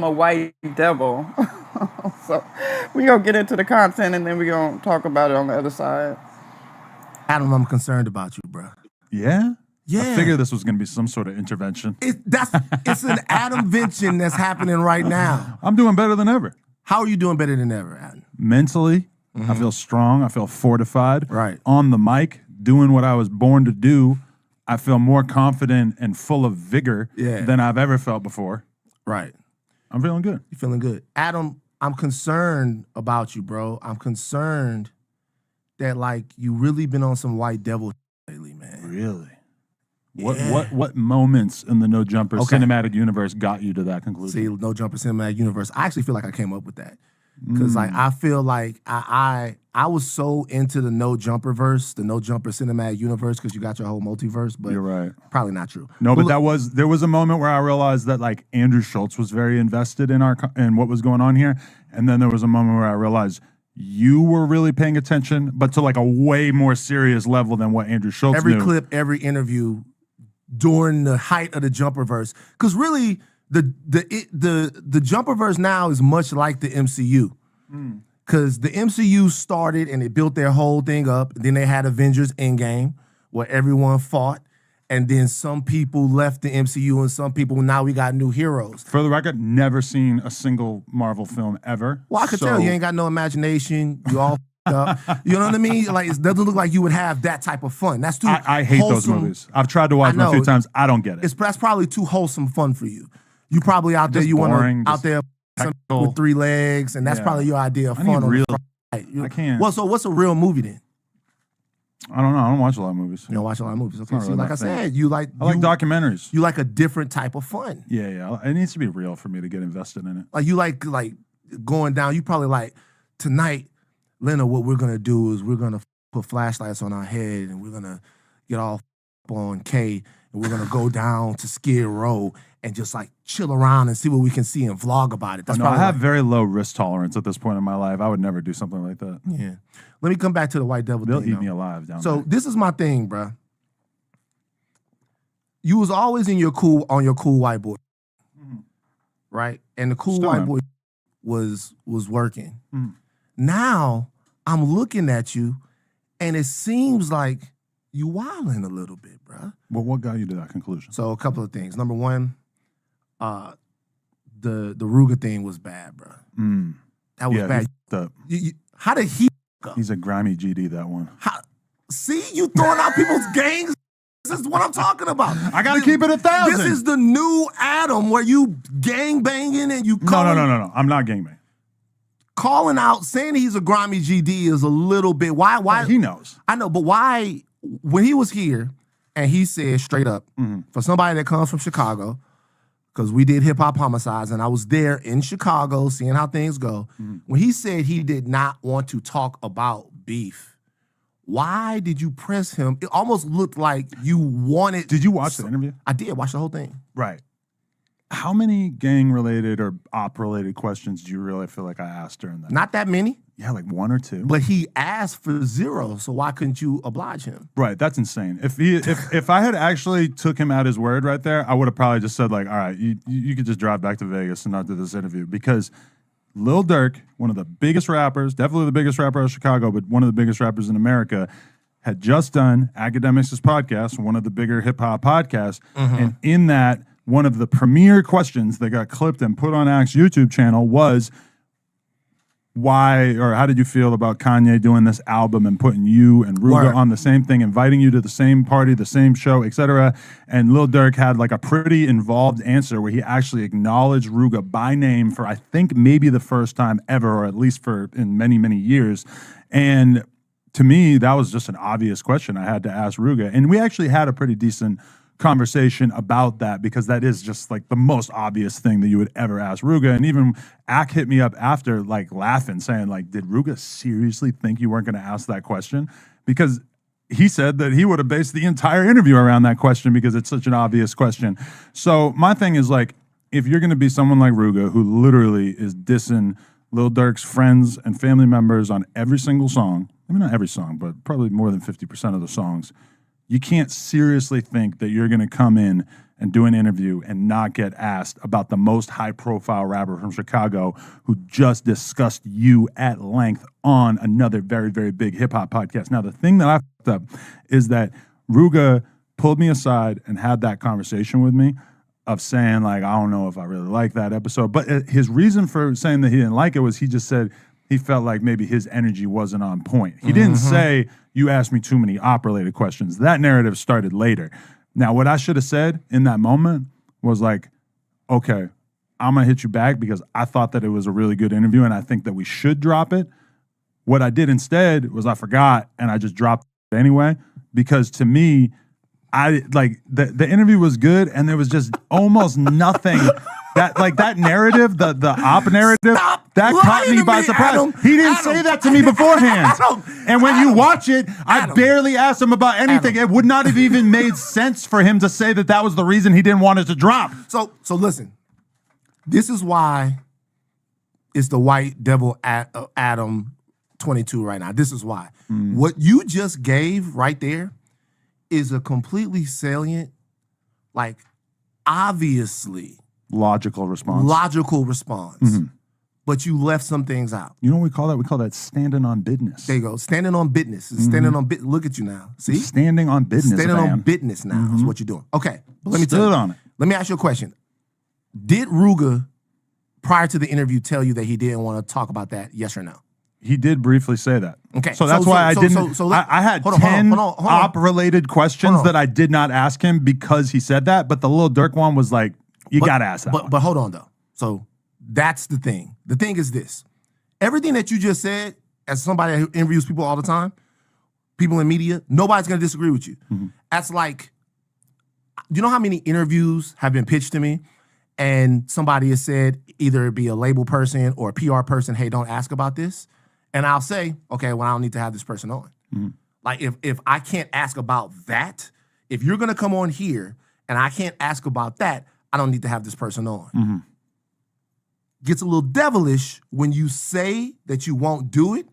I'm a white devil. So we gonna get into the content and then we gonna talk about it on the other side. Adam, I'm concerned about you, bro. Yeah? Yeah. I figured this was going to be some sort of intervention. It's an Adamvention that's happening right now. I'm doing better than ever. How are you doing better than ever, Adam? Mentally, I feel strong. I feel fortified. Right. On the mic, doing what I was born to do, I feel more confident and full of vigor than I've ever felt before. Right. I'm feeling good. You're feeling good. Adam, I'm concerned about you, bro. I'm concerned that, like, you really been on some white devil lately, man. Really? What moments in the No Jumper cinematic universe got you to that conclusion? See, No Jumper cinematic universe. I actually feel like I came up with that. Because like I feel like I was so into the No Jumper verse, the No Jumper cinematic universe, because you got your whole multiverse, but you're right. Probably not true. No, but there was a moment where I realized that like Andrew Schultz was very invested in what was going on here, and then there was a moment where I realized you were really paying attention, but to like a way more serious level than what Andrew Schultz every knew. Clip, every interview during the height of the Jumperverse, because really the Jumperverse now is much like the MCU, because the MCU started and they built their whole thing up. Then they had Avengers Endgame where everyone fought, and then some people left the MCU and some people, now we got new heroes. For the record, never seen a single Marvel film ever. Well, I could tell you ain't got no imagination. You all up. You know what I mean? Like, it doesn't look like you would have that type of fun. That's too I hate those movies. I've tried to watch them a few times. I don't get it. That's probably too wholesome fun for you. You probably out there, you want to out there with 3 legs, and that's probably your idea of fun. I can't. Well, so what's a real movie then? I don't know. I don't watch a lot of movies. You don't watch a lot of movies. Okay, really so like I said, I like documentaries. You like a different type of fun. Yeah. It needs to be real for me to get invested in it. Like you like going down. You probably like tonight, Lena. What we're gonna do is we're gonna put flashlights on our head and we're gonna get all on K and we're gonna go down to Skid Row and just like chill around and see what we can see and vlog about it. I have very low risk tolerance at this point in my life. I would never do something like that. Yeah. Let me come back to the white devil They'll thing. eat me alive down there. So this is my thing, bro. You was always on your cool white boy, right? And the cool white boy was working. Now I'm looking at you, and it seems like you wilding a little bit, bro. Well, what got you to that conclusion? So a couple of things. Number one, the Ruger thing was bad, bro. That was bad. How did he? He's a grimy GD, that one. See, you throwing out people's gangs? This is what I'm talking about. I got to keep it 1,000. This is the new Adam where you gang banging and you calling. No. I'm not gang banging. Calling out, saying he's a grimy GD is a little bit. Why? He knows. I know, but why? When he was here and he said straight up, for somebody that comes from Chicago, because we did Hip Hop Homicides, and I was there in Chicago seeing how things go. When he said he did not want to talk about beef, why did you press him? It almost looked like you wanted... Did you watch the interview? I did watch the whole thing. Right. How many gang-related or op-related questions do you really feel like I asked during that? Not that many. Yeah, like 1 or 2. But he asked for 0, so why couldn't you oblige him? Right, that's insane. If I had actually took him at his word right there, I would have probably just said like, all right, you could just drive back to Vegas and not do this interview, because Lil Durk, one of the biggest rappers, definitely the biggest rapper of Chicago, but one of the biggest rappers in America, had just done Academics' podcast, one of the bigger hip-hop podcasts, and in that, one of the premier questions that got clipped and put on Act's YouTube channel was, why or how did you feel about Kanye doing this album and putting you and Ruga on the same thing, inviting you to the same party, the same show, etc. And Lil Durk had like a pretty involved answer where he actually acknowledged Ruga by name for, I think, maybe the first time ever, or at least for in many, many years. And to me, that was just an obvious question I had to ask Ruga. And we actually had a pretty decent conversation about that, because that is just like the most obvious thing that you would ever ask Ruga. And even Ack hit me up after, like laughing, saying like, did Ruga seriously think you weren't going to ask that question? Because he said that he would have based the entire interview around that question because it's such an obvious question. So my thing is like, if you're going to be someone like Ruga, who literally is dissing Lil Durk's friends and family members on every single song, I mean, not every song, but probably more than 50% of the songs, you can't seriously think that you're going to come in and do an interview and not get asked about the most high-profile rapper from Chicago who just discussed you at length on another very, very big hip-hop podcast. Now, the thing that I fucked up is that Ruga pulled me aside and had that conversation with me of saying, like, I don't know if I really like that episode. But his reason for saying that he didn't like it was he just said he felt like maybe his energy wasn't on point. He didn't say, you asked me too many op-related questions. That narrative started later. Now, what I should have said in that moment was like, okay, I'm going to hit you back because I thought that it was a really good interview and I think that we should drop it. What I did instead was I forgot and I just dropped it anyway because to me, I like the interview was good and there was just almost nothing that narrative, the op narrative, that caught me by surprise. He didn't say that to me beforehand. And when you watch it, I barely asked him about anything. It would not have even made sense for him to say that that was the reason he didn't want it to drop. So listen, this is why it's the white devil ADAM22 right now. This is why. What you just gave right there is a completely salient, like, obviously logical response. But you left some things out. You know what we call that? We call that standing on business. There you go. Standing on business. Standing on business. Look at you now. See? Standing on business. Standing on business now is what you're doing. Okay. But let me tell you. on it. Let me ask you a question. Did Ruga, prior to the interview, tell you that he didn't want to talk about that? Yes or no? He did briefly say that. Okay. So that's why I didn't. I had 10 op-related questions that I did not ask him because he said that. But the Lil Durk one was like, you got to ask that one. But hold on, though. So that's the thing. The thing is this. Everything that you just said, as somebody who interviews people all the time, people in media, nobody's going to disagree with you. That's like, you know how many interviews have been pitched to me and somebody has said, either it be a label person or a PR person, hey, don't ask about this. And I'll say, okay, well, I don't need to have this person on. Like, if I can't ask about that, if you're going to come on here and I can't ask about that, I don't need to have this person on. Gets a little devilish when you say that you won't do it,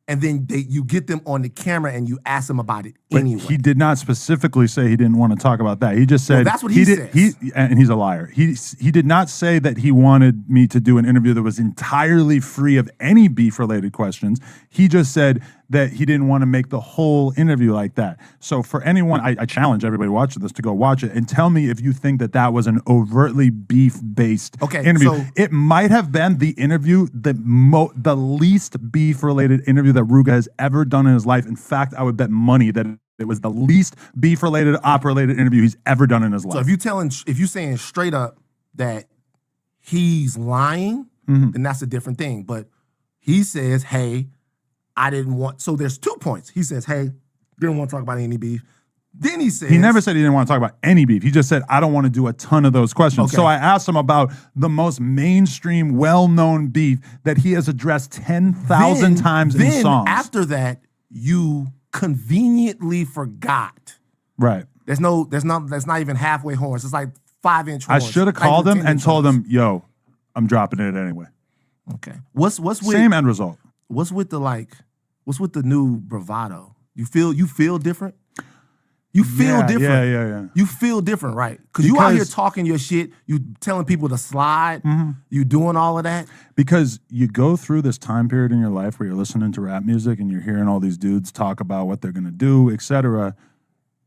and then you get them on the camera and you ask them about it anyway. He did not specifically say he didn't want to talk about that. He just said that's what he says. And he's a liar. He did not say that he wanted me to do an interview that was entirely free of any beef-related questions. He just said that he didn't want to make the whole interview like that. So for anyone, I challenge everybody watching this to go watch it and tell me if you think that that was an overtly beef-based interview. So it might have been the interview, the least beef-related interview that Ruga has ever done in his life. In fact, I would bet money that it was the least beef-related, op-related interview he's ever done in his life. So if you're saying straight up that he's lying, then that's a different thing. But he says, hey, I didn't want, so there's 2 points. He says, hey, didn't want to talk about any beef. Then he says, he never said he didn't want to talk about any beef. He just said, I don't want to do a ton of those questions. Okay. So I asked him about the most mainstream, well-known beef that he has addressed 10,000 times in songs. After that, you conveniently forgot. Right. That's not even halfway horns. It's like 5-inch horns. I should have called him and told him, yo, I'm dropping it anyway. Okay. What's with same end result? What's with the new bravado? You feel different? You feel different. Yeah. You feel different, right? Because you out here talking your shit, you telling people to slide, you doing all of that. Because you go through this time period in your life where you're listening to rap music and you're hearing all these dudes talk about what they're gonna do, etc.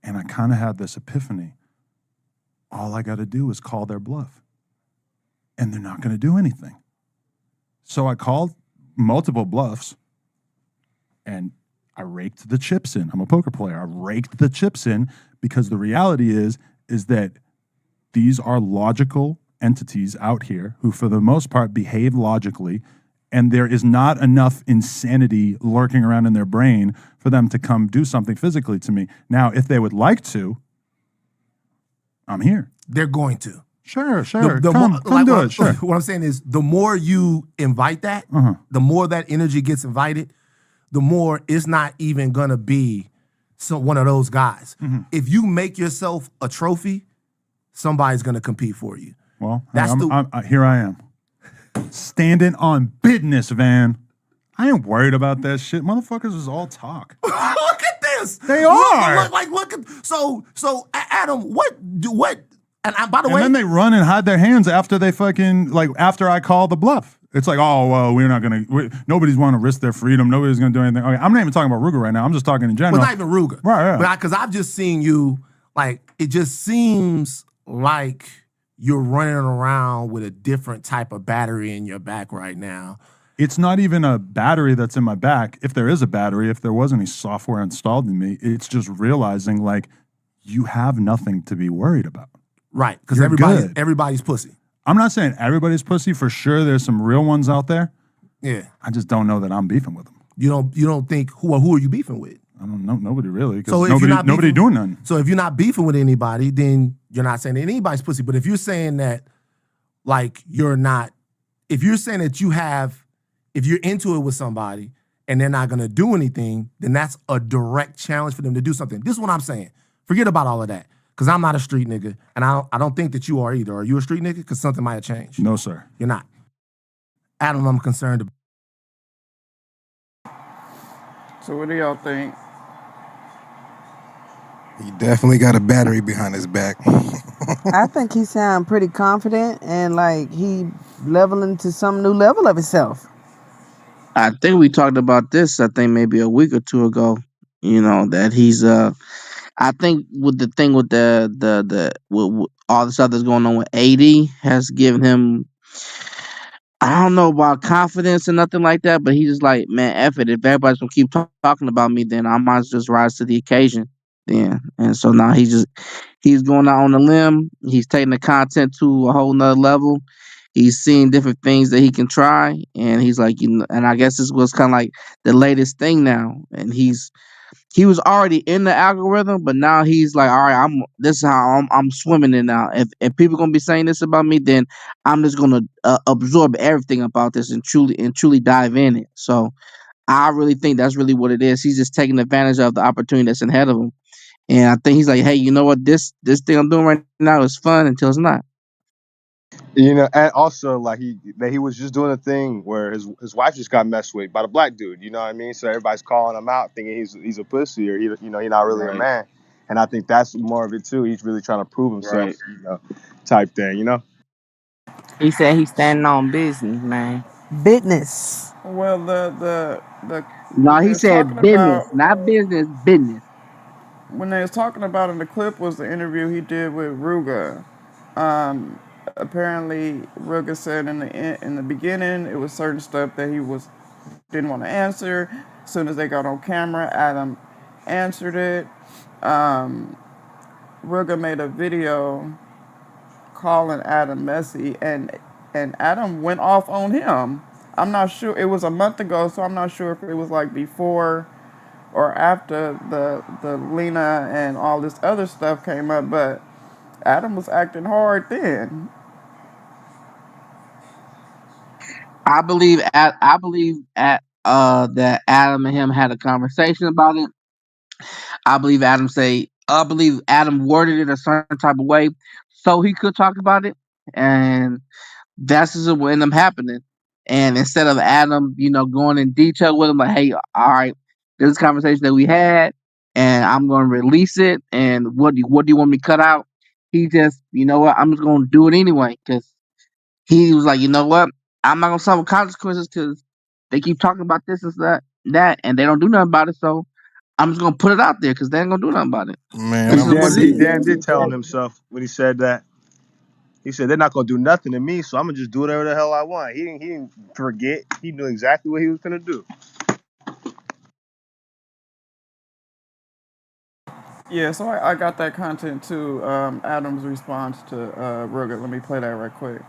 And I kind of had this epiphany. All I gotta do is call their bluff. And they're not gonna do anything. So I called multiple bluffs and I raked the chips in. I'm a poker player. I raked the chips in because the reality is that these are logical entities out here who, for the most part, behave logically, and there is not enough insanity lurking around in their brain for them to come do something physically to me. Now, if they would like to, I'm here. They're going to. Sure. Come do it. Sure. What I'm saying is, the more you invite that, the more that energy gets invited, the more it's not even gonna be one of those guys. If you make yourself a trophy, somebody's gonna compete for you. Well, here I am, standing on business, Van. I ain't worried about that shit. Motherfuckers is all talk. Look at this. They are. Look at so Adam. What by the And way, then they run and hide their hands after they fucking, like, after I call the bluff. It's like, oh, well, we're not going to, nobody's want to risk their freedom. Nobody's going to do anything. Okay, I'm not even talking about Ruger right now. I'm just talking in general. well, not even Ruger. Right, yeah. But because I've just seen you, like, it just seems like you're running around with a different type of battery in your back right now. It's not even a battery that's in my back. If there is a battery, if there was any software installed in me, it's just realizing, like, you have nothing to be worried about. Right, because You're everybody's pussy. I'm not saying everybody's pussy. For sure, there's some real ones out there. Yeah. I just don't know that I'm beefing with them. You don't think who are you beefing with? I don't know. Nobody really. Because So nobody doing nothing. So if you're not beefing with anybody, then you're not saying that anybody's pussy. But if you're saying that, like, you're not, if you're saying that if you're into it with somebody and they're not gonna do anything, then that's a direct challenge for them to do something. This is what I'm saying. Forget about all of that. Because I'm not a street nigga, and I don't think that you are either. Are you a street nigga? Because something might have changed. No, sir. You're not. Adam, I'm concerned about. So what do y'all think? He definitely got a battery behind his back. I think he sound pretty confident and like he leveling to some new level of himself. I think we talked about this, I think maybe a week or two ago, that he's I think with the thing with with all this other going on with AD has given him, I don't know about confidence or nothing like that, but he's just like, man, F it. If everybody's gonna keep talking about me, then I might as well just rise to the occasion. Then, and so now he's going out on a limb. He's taking the content to a whole nother level. He's seeing different things that he can try, and he's like, and I guess this was kind of like the latest thing now, and he was already in the algorithm, but now he's like, all right, this is how I'm swimming in now. If people gonna be saying this about me, then I'm just gonna absorb everything about this and truly dive in it. So I really think that's really what it is. He's just taking advantage of the opportunity that's ahead of him, and I think he's like, hey, you know what, this thing I'm doing right now is fun until it's not. And also like he was just doing a thing where his wife just got messed with by the black dude. You know what I mean? So everybody's calling him out, thinking he's a pussy or he's not really a man. And I think that's more of it too. He's really trying to prove himself, type thing. He said he's standing on business, man. Business. Well, the No, what they he was talking said business, about not business, business. when they was talking about in the clip was the interview he did with Ruga. Apparently, Ruga said in the beginning it was certain stuff that he didn't want to answer. As soon as they got on camera, Adam answered it. Ruga made a video calling Adam messy, and Adam went off on him. I'm not sure. It was a month ago, so I'm not sure if it was like before or after the Lena and all this other stuff came up, but Adam was acting hard then. I believe that Adam and him had a conversation about it. I believe Adam worded it a certain type of way so he could talk about it, and that's just what ended up happening. And instead of Adam, going in detail with him, like, hey, all right, this is a conversation that we had, and I'm going to release it. And what do you want me to cut out? He just, what, I'm just going to do it anyway, because he was like, you know what, I'm not going to suffer consequences because they keep talking about this and that, and they don't do nothing about it. So I'm just going to put it out there because they ain't going to do nothing about it. Man, This is what it is. Dan did tell on himself when he said that. He said they're not gonna do nothing to me, so I'm gonna just do whatever the hell I want. He didn't forget. He knew exactly what he was gonna do. Yeah, so I got that content too. Adam's response to Ruga. Let me play that right quick.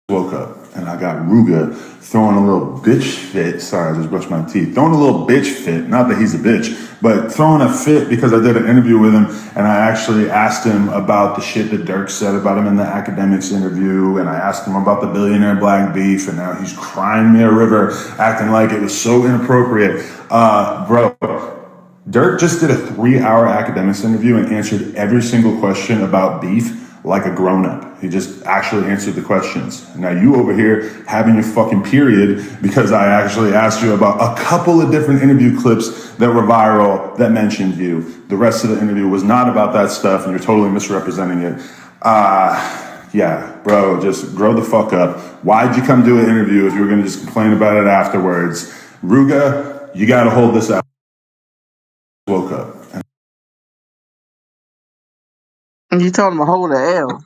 Woke up and I got Ruga throwing a little bitch fit. Sorry, I just brushed my teeth. Throwing a little bitch fit. Not that he's a bitch, but throwing a fit because I did an interview with him and I actually asked him about the shit that Dirk said about him in the academics interview. And I asked him about the billionaire black beef. And now he's crying me a river, acting like it was so inappropriate. Bro, Dirk just did a 3-hour academics interview and answered every single question about beef like a grown-up. He just actually answered the questions. Now you over here having your fucking period because I actually asked you about a couple of different interview clips that were viral that mentioned you. The rest of the interview was not about that stuff, and you're totally misrepresenting it. Yeah, bro, just grow the fuck up. Why'd you come do an interview if you were going to just complain about it afterwards? Ruga, you got to hold this out. Woke up. You told him to hold the L.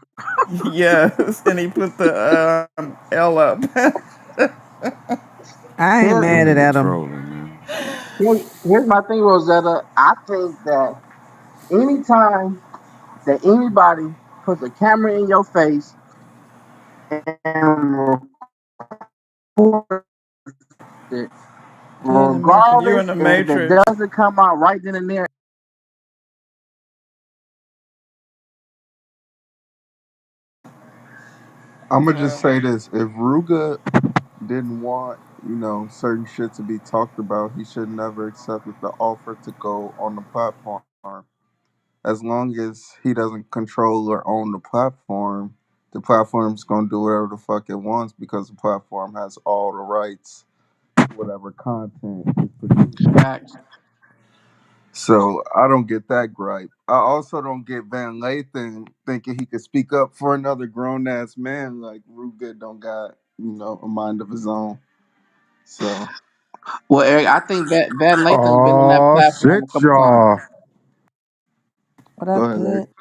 Yes, and he put the L up. I ain't Here, mad at Nigga Adam. trolling, man. here's my thing, Rosetta. I think that anytime that anybody puts a camera in your face and records it, You're in the Matrix. You in regardless the if it Matrix. doesn't come out right then and there. I'm gonna just say this: if Ruga didn't want, certain shit to be talked about, he should never accepted the offer to go on the platform. As long as he doesn't control or own the platform's gonna do whatever the fuck it wants because the platform has all the rights to whatever content is produced. Facts. So I don't get that gripe. I also don't get Van Lathan thinking he could speak up for another grown ass man like Ruga don't got, a mind of his own. So Well, Eric, I think Van Lathan's been on that Oh platform shit, a couple times. y'all. What go up, ahead, Eric. kid?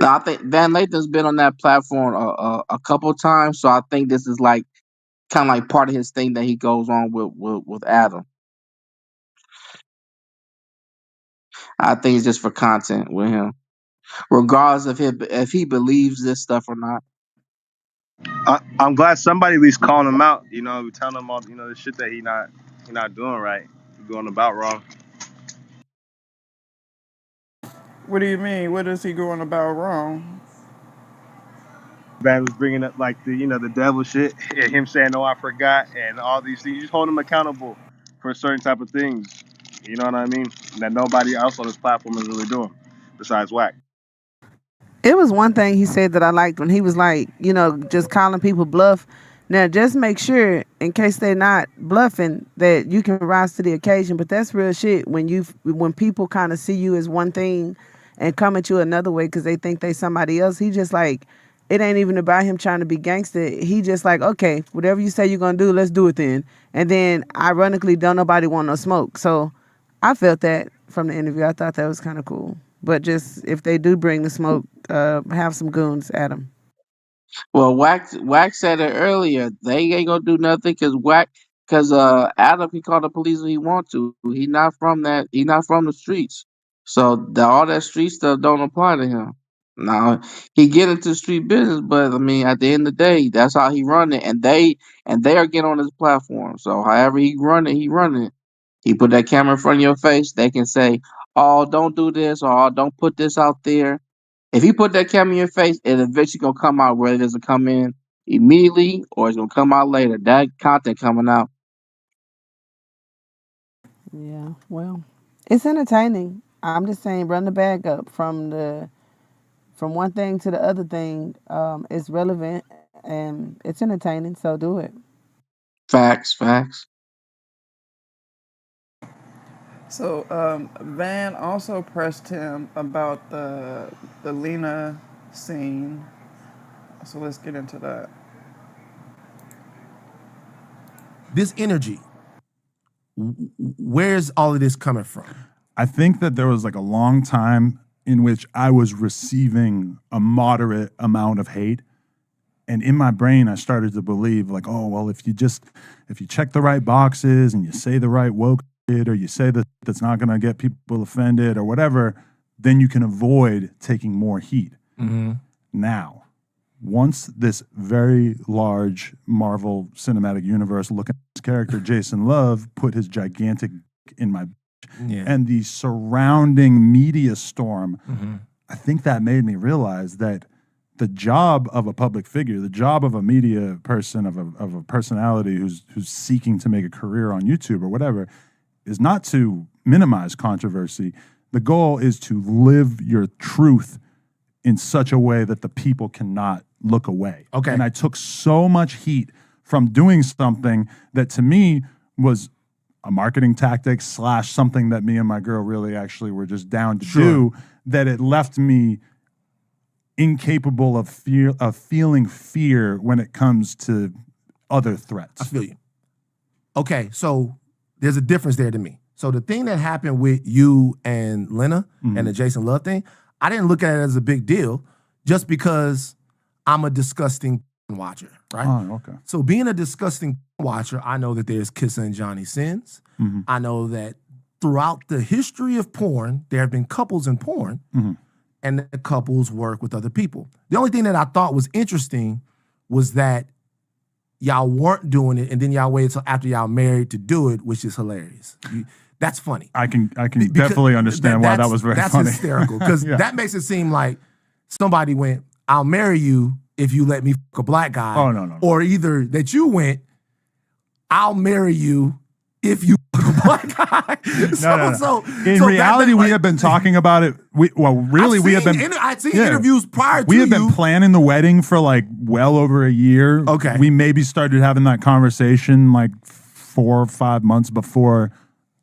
No, I think Van Lathan's been on that platform a couple times. So I think this is like kind of like part of his thing that he goes on with Adam. I think it's just for content with him, regardless of if he believes this stuff or not. I'm glad somebody at least calling him out. Telling him all the shit that he not doing right, he going about wrong. What do you mean? What is he going about wrong? Van was bringing up like the devil shit and him saying no I forgot and all these things. You just hold him accountable for certain type of things. You know what I mean? That nobody else on this platform is really doing besides WACK. It was one thing he said that I liked when he was like, just calling people bluff. Now, just make sure, in case they're not bluffing, that you can rise to the occasion. But that's real shit when people kind of see you as one thing and come at you another way because they think they somebody else. He just like, it ain't even about him trying to be gangster. He just like, okay, whatever you say you're gonna do, let's do it then. And then, ironically, don't nobody want no smoke. So I felt that from the interview. I thought that was kind of cool. But just if they do bring the smoke, have some goons at them. Well, Wax said it earlier. They ain't gonna do nothing because Adam can call the police if he want to. He not from that. He not from the streets. So all that street stuff don't apply to him. Now he get into street business, but I mean, at the end of the day, that's how he run it, and they are getting on his platform. So however he run it, he run it. He put that camera in front of your face. They can say, "Oh, don't do this," or "Oh, don't put this out there." If he put that camera in your face, it eventually gonna come out whether it doesn't come in immediately or it's gonna come out later. That content coming out. Yeah, well, it's entertaining. I'm just saying, run the bag up from one thing to the other thing. It's relevant and it's entertaining, so do it. Facts. So Van also pressed him about the Lena scene. So let's get into that. This energy, where's all of this coming from? I think that there was like a long time in which I was receiving a moderate amount of hate. And in my brain, I started to believe like, oh, well, if you check the right boxes and you say the right woke shit, or you say that that's not going to get people offended or whatever, then you can avoid taking more heat. Mm-hmm. Now, once this very large Marvel Cinematic Universe looking at this character, Jason Love, put his gigantic in my and the surrounding media storm, I think that made me realize that the job of a public figure, the job of a media person, of a personality who's seeking to make a career on YouTube or whatever, is not to minimize controversy. The goal is to live your truth in such a way that the people cannot look away. Okay. And I took so much heat from doing something that to me was a marketing tactic / something that me and my girl really actually were just down to do, that it left me incapable of feeling fear when it comes to other threats. I feel you. Okay, so there's a difference there to me. So the thing that happened with you and Lena and the Jason Love thing, I didn't look at it as a big deal just because I'm a disgusting watcher, right? Oh, okay. So being a disgusting watcher, I know that there's Kissa and Johnny Sins. I know that throughout the history of porn, there have been couples in porn and the couples work with other people. The only thing that I thought was interesting was that y'all weren't doing it and then y'all waited until after y'all married to do it, which is hilarious. That's funny. I can definitely understand why that was very funny. That's hysterical because that makes it seem like somebody went, I'll marry you if you let me fuck a black guy. Oh, no. Or either that you went, I'll marry you if you fuck a black guy. No. In reality, we have been talking about it. I've seen interviews prior to we have been planning the wedding for like well over a year. Okay. We maybe started having that conversation like 4 or 5 months before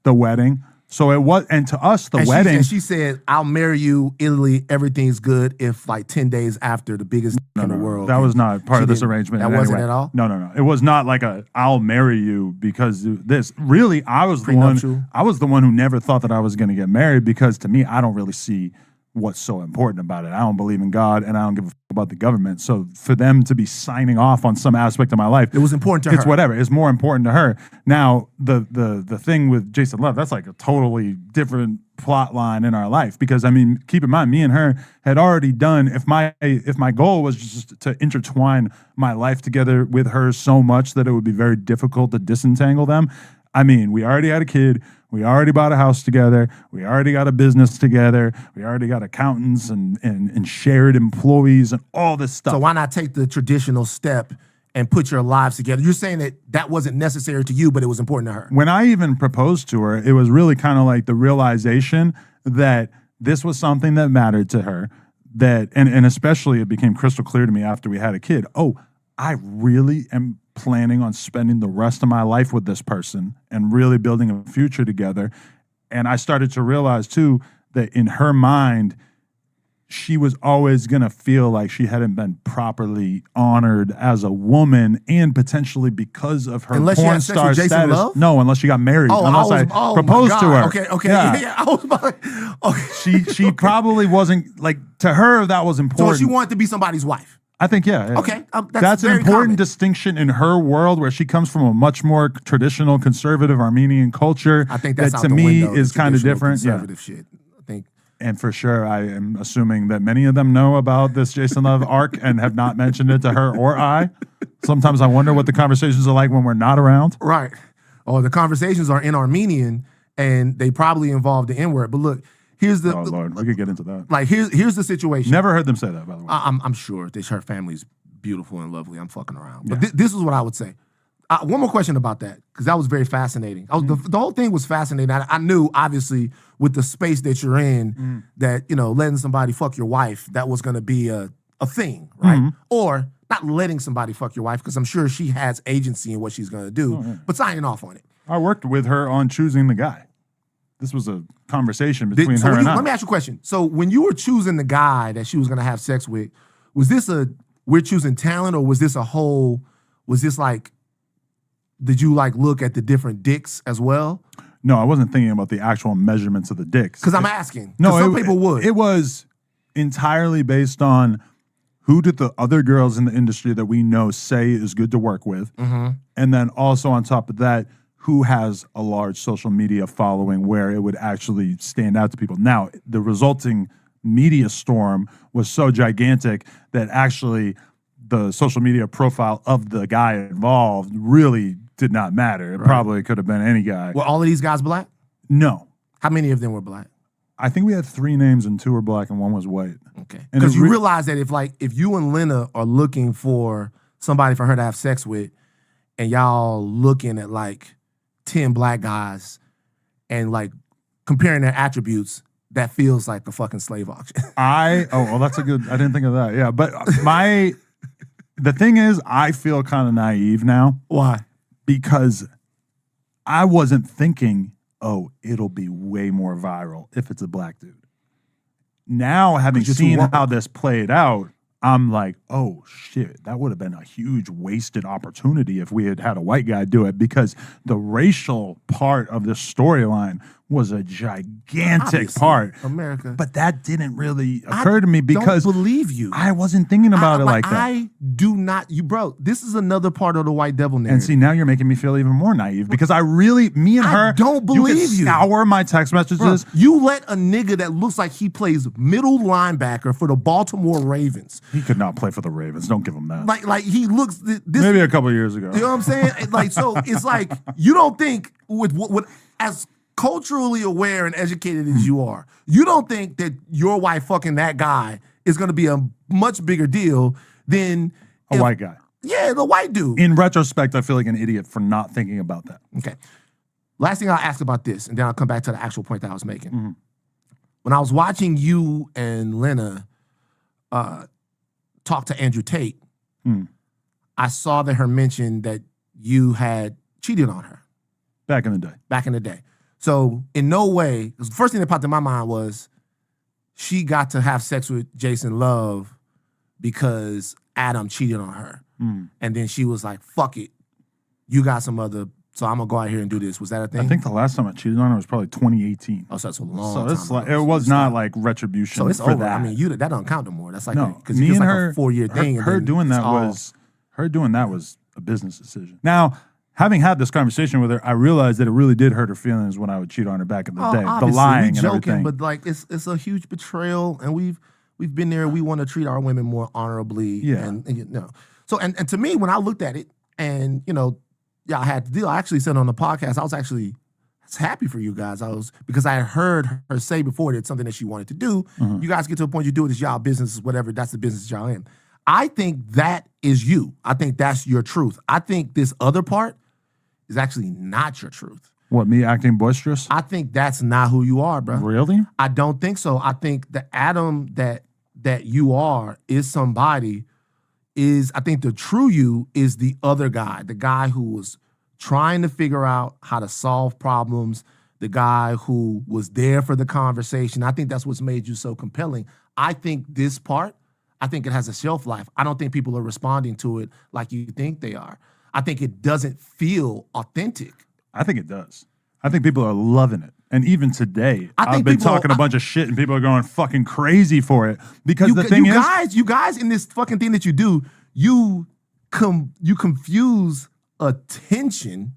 the wedding. So it was, and to us, the wedding. She said, I'll marry you, Italy, everything's good if like 10 days after the biggest in the world. That was not part of this arrangement. That wasn't at all? No. It was not like I'll marry you because of this. Really, I was the one who never thought that I was going to get married because to me, I don't really see what's so important about it. I don't believe in God and I don't give a fuck about the government. So for them to be signing off on some aspect of my life, it was important to her. It's whatever. It's more important to her. Now, the thing with Jason Love, that's like a totally different plot line in our life because I mean, keep in mind, me and her had already done. If my goal was just to intertwine my life together with her so much that it would be very difficult to disentangle them. I mean, we already had a kid. We already bought a house together. We already got a business together. We already got accountants and shared employees and all this stuff. So why not take the traditional step and put your lives together? You're saying that wasn't necessary to you, but it was important to her. When I even proposed to her, it was really kind of like the realization that this was something that mattered to her. That and especially it became crystal clear to me after we had a kid. Oh, I really am planning on spending the rest of my life with this person and really building a future together. And I started to realize too that in her mind, she was always going to feel like she hadn't been properly honored as a woman and potentially because of her porn star status. Love? No, unless she got married. Unless I proposed to her. Okay. Yeah. I was about okay. She probably wasn't like, to her, that was important. So she wanted to be somebody's wife. I think, yeah. Okay. That's an important distinction in her world where she comes from a much more traditional, conservative Armenian culture. I think that's that to me is kind of different. Conservative shit. I think. And for sure, I am assuming that many of them know about this Jason Love arc and have not mentioned it to her or I. Sometimes I wonder what the conversations are like when we're not around. Right. Or the conversations are in Armenian and they probably involve the N-word. But look, here's the. Oh, Lord, we could get into that. Like, here's the situation. Never heard them say that, by the way. I'm sure her family's beautiful and lovely. I'm fucking around. But this is what I would say. One more question about that, because that was very fascinating. The whole thing was fascinating. I knew, obviously, with the space that you're in, that, letting somebody fuck your wife, that was going to be a thing, right? Or not letting somebody fuck your wife, because I'm sure she has agency in what she's going to do, but signing off on it. I worked with her on choosing the guy. This was a conversation between her and I. Let me ask you a question. So when you were choosing the guy that she was going to have sex with, was this we're choosing talent, or was this did you look at the different dicks as well? No, I wasn't thinking about the actual measurements of the dicks. Because I'm asking. No, some people would. It was entirely based on who did the other girls in the industry that we know say is good to work with. And then also on top of that, who has a large social media following where it would actually stand out to people. Now, the resulting media storm was so gigantic that actually the social media profile of the guy involved really did not matter. It probably could have been any guy. Were all of these guys black? No. How many of them were black? I think we had 3 names and 2 were black and 1 was white. Okay. Because you realize that if you and Lena are looking for somebody for her to have sex with and y'all looking at 10 black guys and comparing their attributes, that feels like a fucking slave auction. That's a good. I didn't think of that. Yeah, but the thing is, I feel kind of naive now. Why? Because I wasn't thinking, oh, it'll be way more viral if it's a black dude. Now, having seen how this played out, I'm like, oh shit, that would have been a huge wasted opportunity if we had had a white guy do it, because the racial part of this storyline was a gigantic Obviously, part. America. But that didn't really occur to me because don't believe you. I wasn't thinking about it like that. I do not, bro, this is another part of the white devil narrative. And see, now you're making me feel even more naive because I don't believe you. You can scour my text messages. Bro, you let a nigga that looks like he plays middle linebacker for the Baltimore Ravens. He could not play for the Ravens. Don't give him that. Like he looks. Maybe a couple of years ago. You know what I'm saying? Like, so it's like, you don't think with as culturally aware and educated as you are, you don't think that your wife fucking that guy is going to be a much bigger deal than a white guy. Yeah, the white dude. In retrospect, I feel like an idiot for not thinking about that. Okay. Last thing I'll ask about this, and then I'll come back to the actual point that I was making. When I was watching you and Lena talk to Andrew Tate, I saw that her mention that you had cheated on her. Back in the day. So in no way, the first thing that popped in my mind was she got to have sex with Jason Love because Adam cheated on her. And then she was like, fuck it. You got some other, so I'm going to go out here and do this. Was that a thing? I think the last time I cheated on her was probably 2018. Oh, so that's a long time. So it was not like retribution so it's for over. that. I mean, that don't count no more. That's like, because it's like her, a 4-year thing. Her doing that was a business decision. Now, having had this conversation with her, I realized that it really did hurt her feelings when I would cheat on her back in the day. The lying and everything. But like, it's a huge betrayal, and we've been there. We want to treat our women more honorably. Yeah. And you know, so and to me, when I looked at it, and you know, I had to deal. I actually said on the podcast, I was happy for you guys. Because I had heard her say before that it's something that she wanted to do. You guys get to a point you do it, it's y'all business, whatever. That's the business y'all in. I think that is you. I think that's your truth. I think this other part is actually not your truth. What, me acting boisterous? I think that's not who you are, bro. Really? I don't think so. I think the Adam that you are is somebody I think the true you is the other guy, the guy who was trying to figure out how to solve problems, the guy who was there for the conversation. I think that's what's made you so compelling. I think this part, I think it has a shelf life. I don't think people are responding to it like you think they are. I think it doesn't feel authentic. I think it does. I think people are loving it. And even today, I've been talking a bunch of shit and people are going fucking crazy for it. Because you guys in this fucking thing that you do, you confuse attention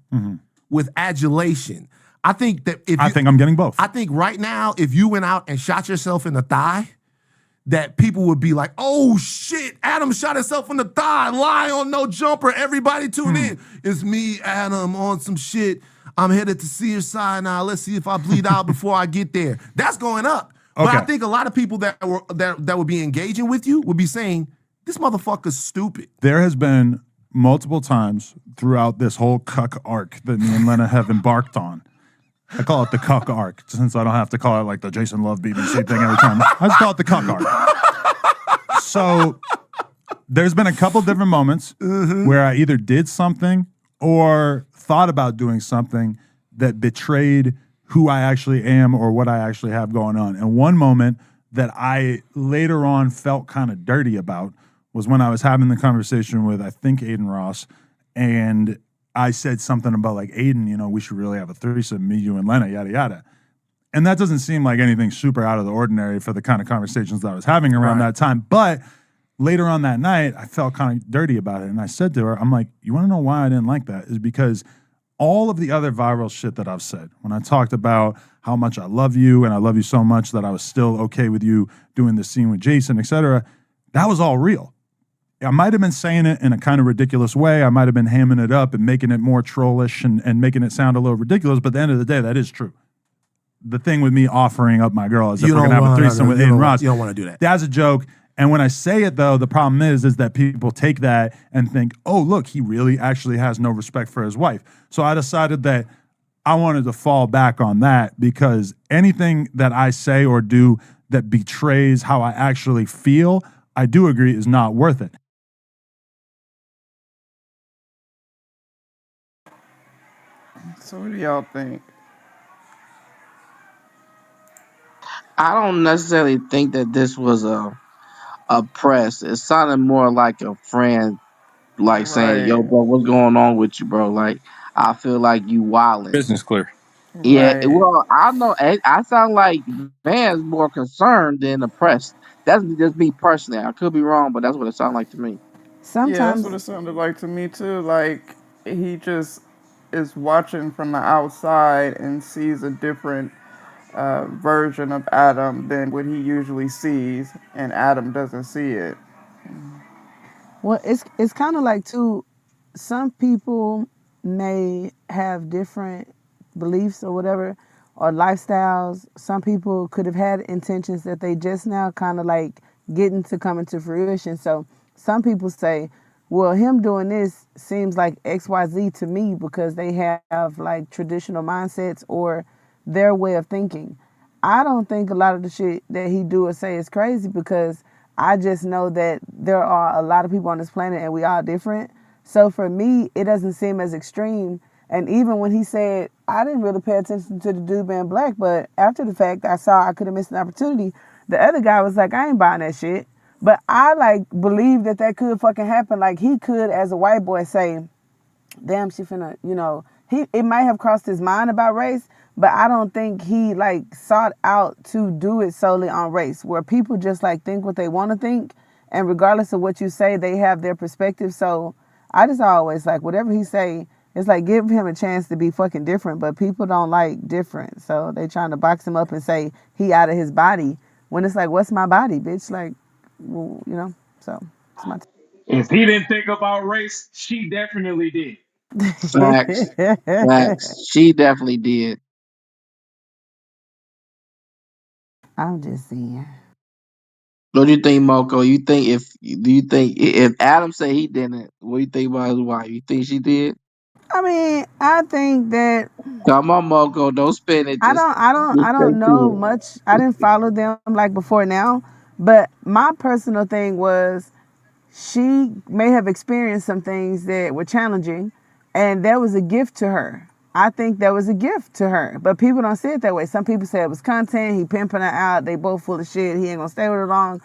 with adulation. I think that I think I'm getting both. I think right now, if you went out and shot yourself in the thigh, that people would be like, oh shit, Adam shot himself in the thigh, lie on no jumper, everybody tune in. It's me, Adam, on some shit. I'm headed to Searside now. Let's see if I bleed out before I get there. That's going up. Okay. But I think a lot of people that would be engaging with you would be saying, this motherfucker's stupid. There has been multiple times throughout this whole cuck arc that me and Lena have embarked on. I call it the cuck arc, since I don't have to call it like the Jason Love BBC thing every time. I just call it the cuck arc. So there's been a couple different moments where I either did something or thought about doing something that betrayed who I actually am or what I actually have going on. And one moment that I later on felt kind of dirty about was when I was having the conversation with, I think, Aiden Ross, and I said something about like, Aiden, you know, we should really have a threesome, me, you, and Lena, yada, yada. And that doesn't seem like anything super out of the ordinary for the kind of conversations that I was having around that time. But later on that night, I felt kind of dirty about it. And I said to her, I'm like, you want to know why I didn't like that? Is because all of the other viral shit that I've said, when I talked about how much I love you and I love you so much that I was still okay with you doing this scene with Jason, etc., that was all real. I might have been saying it in a kind of ridiculous way. I might have been hamming it up and making it more trollish and making it sound a little ridiculous. But at the end of the day, that is true. The thing with me offering up my girl is that we're going to have a threesome with Aiden Ross. You don't want to do that. That's a joke. And when I say it, though, the problem is that people take that and think, oh, look, he really actually has no respect for his wife. So I decided that I wanted to fall back on that because anything that I say or do that betrays how I actually feel, I do agree is not worth it. So what do y'all think? I don't necessarily think that this was a press. It sounded more like a friend, like saying, "Yo, Right, bro, what's going on with you, bro? Like, I feel like you wildin'." Business clear. Yeah, right. well, I know I sound like Van's more concerned than oppressed. That's just me personally. I could be wrong, but that's what it sounded like to me. Yeah, that's what Sometimes it sounded like to me too. Like he just is watching from the outside and sees a different version of Adam than what he usually sees, and Adam doesn't see it. well, it's kind of like too. Some people may have different beliefs or whatever, or lifestyles. Some people could have had intentions that they just now kind of like getting to come into fruition. So some people say, well, him doing this seems like XYZ to me because they have like traditional mindsets or their way of thinking. I don't think a lot of the shit that he do or say is crazy because I just know that there are a lot of people on this planet and we all different. So for me, it doesn't seem as extreme. And even when he said, I didn't really pay attention to the dude being black, but after the fact, I saw I could have missed an opportunity. The other guy was like, I ain't buying that shit. But I like believe that that could fucking happen. Like he could, as a white boy, say, damn, she finna, he it might have crossed his mind about race, but I don't think he like sought out to do it solely on race, where people just like think what they want to think, and regardless of what you say, they have their perspective. So I just always like whatever he say, it's like give him a chance to be fucking different, but people don't like different, so they trying to box him up and say he out of his body when it's like, what's my body, bitch? Like, well, so it's my. If he didn't think about race, she definitely did. Facts, facts. She definitely did. I'm just saying. What do you think, Moko? Do you think if Adam said he didn't, what do you think about his wife? You think she did? I mean, I think that Come on, Moko, don't spin it. I Just, don't I don't just I stay don't know cool. much. I didn't follow them like before now, but my personal thing was she may have experienced some things that were challenging, and that was a gift to her. I think that was a gift to her, but people don't see it that way. Some people say it was content. He pimping her out. They both full of shit. He ain't gonna stay with her long.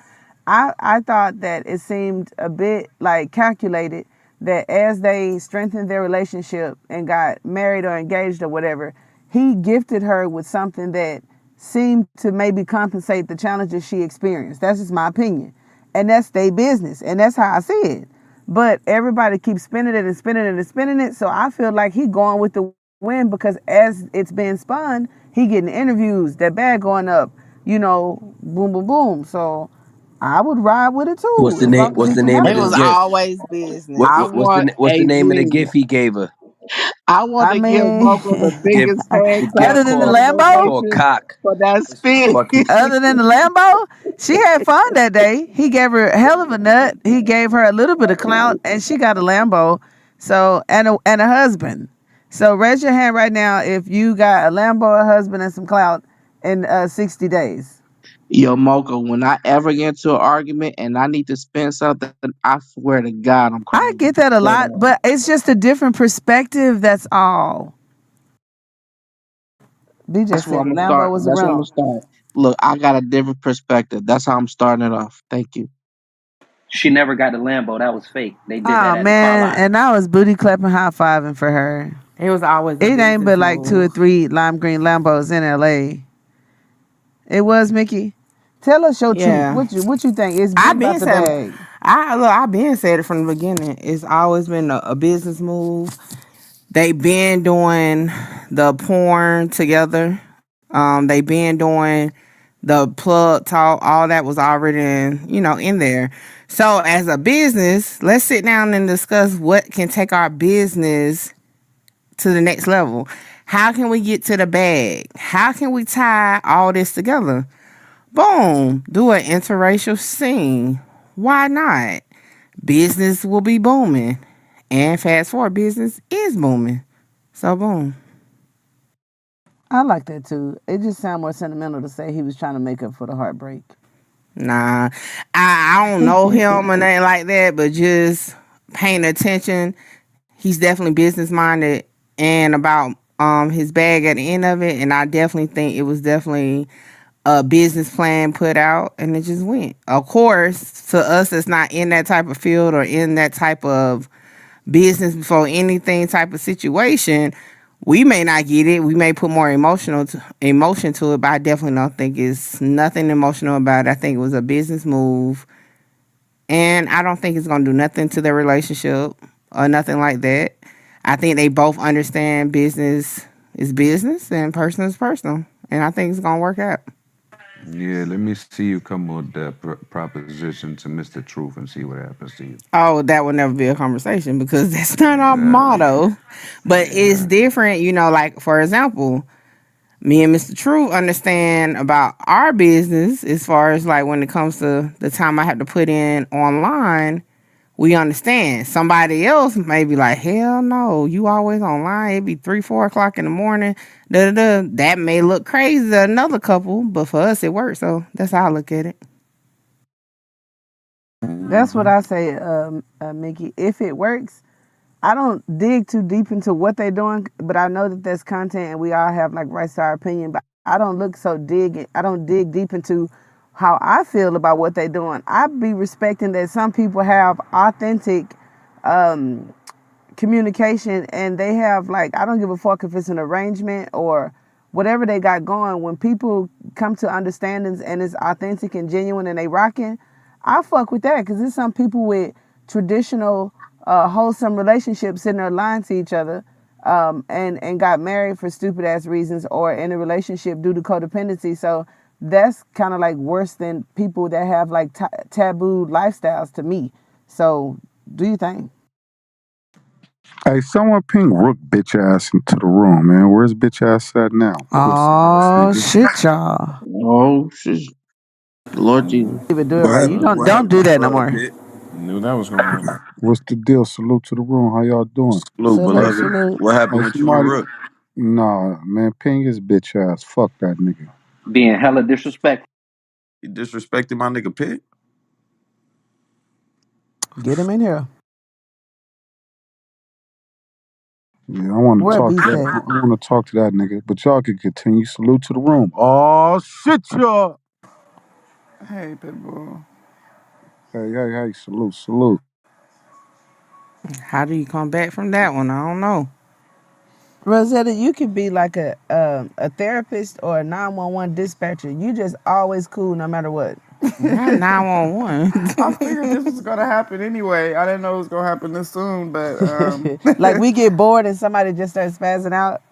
I thought that it seemed a bit like calculated that as they strengthened their relationship and got married or engaged or whatever, he gifted her with something that seemed to maybe compensate the challenges she experienced. That's just my opinion. And that's their business. And that's how I see it. But everybody keeps spinning it and spinning it and spinning it. So I feel like he going with the wind because as it's being spun, he getting interviews, that bag going up, boom, boom, boom. So I would ride with it What's too, the as name? long as What's he the can name of It handle this was it. gift? always What, I business. what what's the want what's the a name of the gift G. he gave her? I want I to give mean, Moko the Gift biggest hand the clap gift other than the of called Lambo, congratulations cock. for that It's spin. fucking other than the Lambo, she had fun that day. He gave her a hell of a nut. He gave her a little bit of clout, and she got a Lambo. So and a husband. So raise your hand right now if you got a Lambo, a husband, and some clout in 60 days. Yo, Moko, when I ever get into an argument and I need to spin something, I swear to God, I'm I calling you. get that a Straight lot, up. but it's just a different perspective. That's all. DJ That's where said I'm the gonna Lambo start. was a That's where I'm gonna rental. start. Look, I got a different perspective. That's how I'm starting it off. Thank you. She never got the Lambo. That was fake. They did Oh that at the car man, lot. and I was booty clapping, high fiving for her. It was always a It ain't business but like two or move. three lime green Lambos in LA. It was Mickey. Tell us your truth. Yeah. What you think? It's I been about been the said bag. I been said it from the beginning. It's always been a business move. They been doing the porn together. They been doing the plug talk. All that was already in there. So as a business, let's sit down and discuss what can take our business to the next level. How can we get to the bag? How can we tie all this together? Boom, do an interracial scene. Why not? Business will be booming. And fast forward, business is booming. So boom. I like that too. It just sounds more sentimental to say he was trying to make up for the heartbreak. Nah, I don't know him or nothing like that, but just paying attention, he's definitely business minded and about his bag at the end of it. And I definitely think it was definitely a business plan put out, and it just went. Of course, to us that's not in that type of field or in that type of business before anything type of situation, we may not get it. We may put more emotion to it, but I definitely don't think it's nothing emotional about it. I think it was a business move, and I don't think it's gonna do nothing to their relationship or nothing like that. I think they both understand business is business and personal is personal, and I think it's gonna work out. Yeah, let me see you come with that proposition to Mr. Truth and see what happens to you. Oh, that would never be a conversation because that's not our motto. But it's different, like for example, me and Mr. True understand about our business as far as like when it comes to the time I have to put in online, we understand. Somebody else may be like, hell no, you always online. It'd be 3, 4 o'clock in the morning. Da, da, da. That may look crazy to another couple, but for us it works. So that's how I look at it. That's what I say, Mickey. If it works, I don't dig too deep into what they're doing, but I know that there's content and we all have like rights to our opinion. But I don't look so dig. I don't dig deep into how I feel about what they're doing. I be respecting that some people have authentic communication and they have like, I don't give a fuck if it's an arrangement or whatever they got going. When people come to understandings and it's authentic and genuine and they rocking, I fuck with that because there's some people with traditional wholesome relationships sitting there lying to each other, and got married for stupid ass reasons or in a relationship due to codependency. So that's kind of like worse than people that have like taboo lifestyles to me. So do you think? Hey, someone ping Rook bitch ass into the room, man. Where's bitch ass at now? Pussy ass Oh nigga. shit, y'all! Oh shit, Lord Jesus. Even do it What right. You happened? What don't do happened, that no more. Bit? Knew that was gonna happen. What's the deal? Salute to the room. How y'all doing? Salute, Hey, Salute, beloved. salute. What hey, happened with you and somebody. Rook? Nah, man, ping his bitch ass. Fuck that nigga. Being hella disrespectful. You disrespected my nigga Pit? Get him in here. Yeah, I want to Where talk to Beast that. at? I want to talk to that nigga. But y'all can continue. Salute to the room. Oh shit, y'all. Hey, Pitbull. Hey, hey, hey. Salute, salute. How do you come back from that one? I don't know. Rosetta, you could be like a therapist or a 911 dispatcher. You just always cool no matter what. Not 911. I figured this was gonna happen anyway. I didn't know it was gonna happen this soon, but Like we get bored and somebody just starts spazzing out.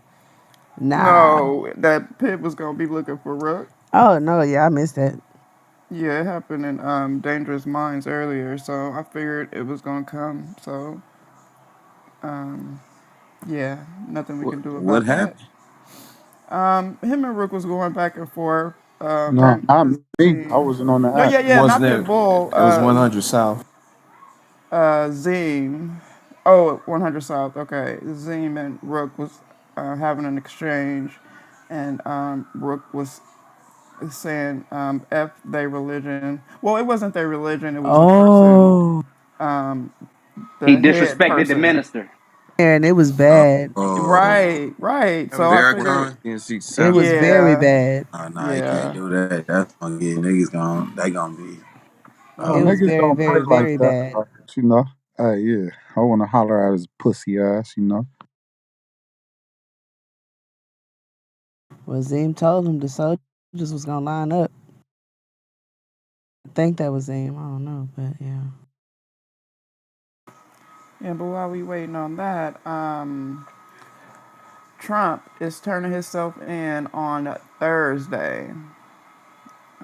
Nah. no, that Pit was gonna be looking for Rook. Oh no, yeah, I missed that. Yeah, it happened in Dangerous Minds earlier, so I figured it was gonna come. So yeah, nothing we can do What about that. happened? Him and Rook was going back and forth. No, Apparently, not me. I Zine. wasn't on the No, app. yeah, not Wasn't Pit it? Bull. It was 100 South. Zine. Oh, 100 South. Okay, Zine and Rook was having an exchange, and Rook was saying "f their religion." Well, it wasn't their religion. It was the person, Oh. He the head disrespected the person. minister. And it was bad. Right, right. So I figured, Farrakhan, CNC It Sound. was very yeah, bad. Nah, you can't yeah. do that. That's gonna get niggas gonna they gonna be No, It was oh niggas very, don't play very, like very that. bad. But, you know, hey, yeah. I want to holler at his pussy ass, you know. Well, Zim told him the soldiers was gonna line up. I think that was Zim. I don't know, but yeah. Yeah, but while we waiting on that, Trump is turning himself in on Thursday.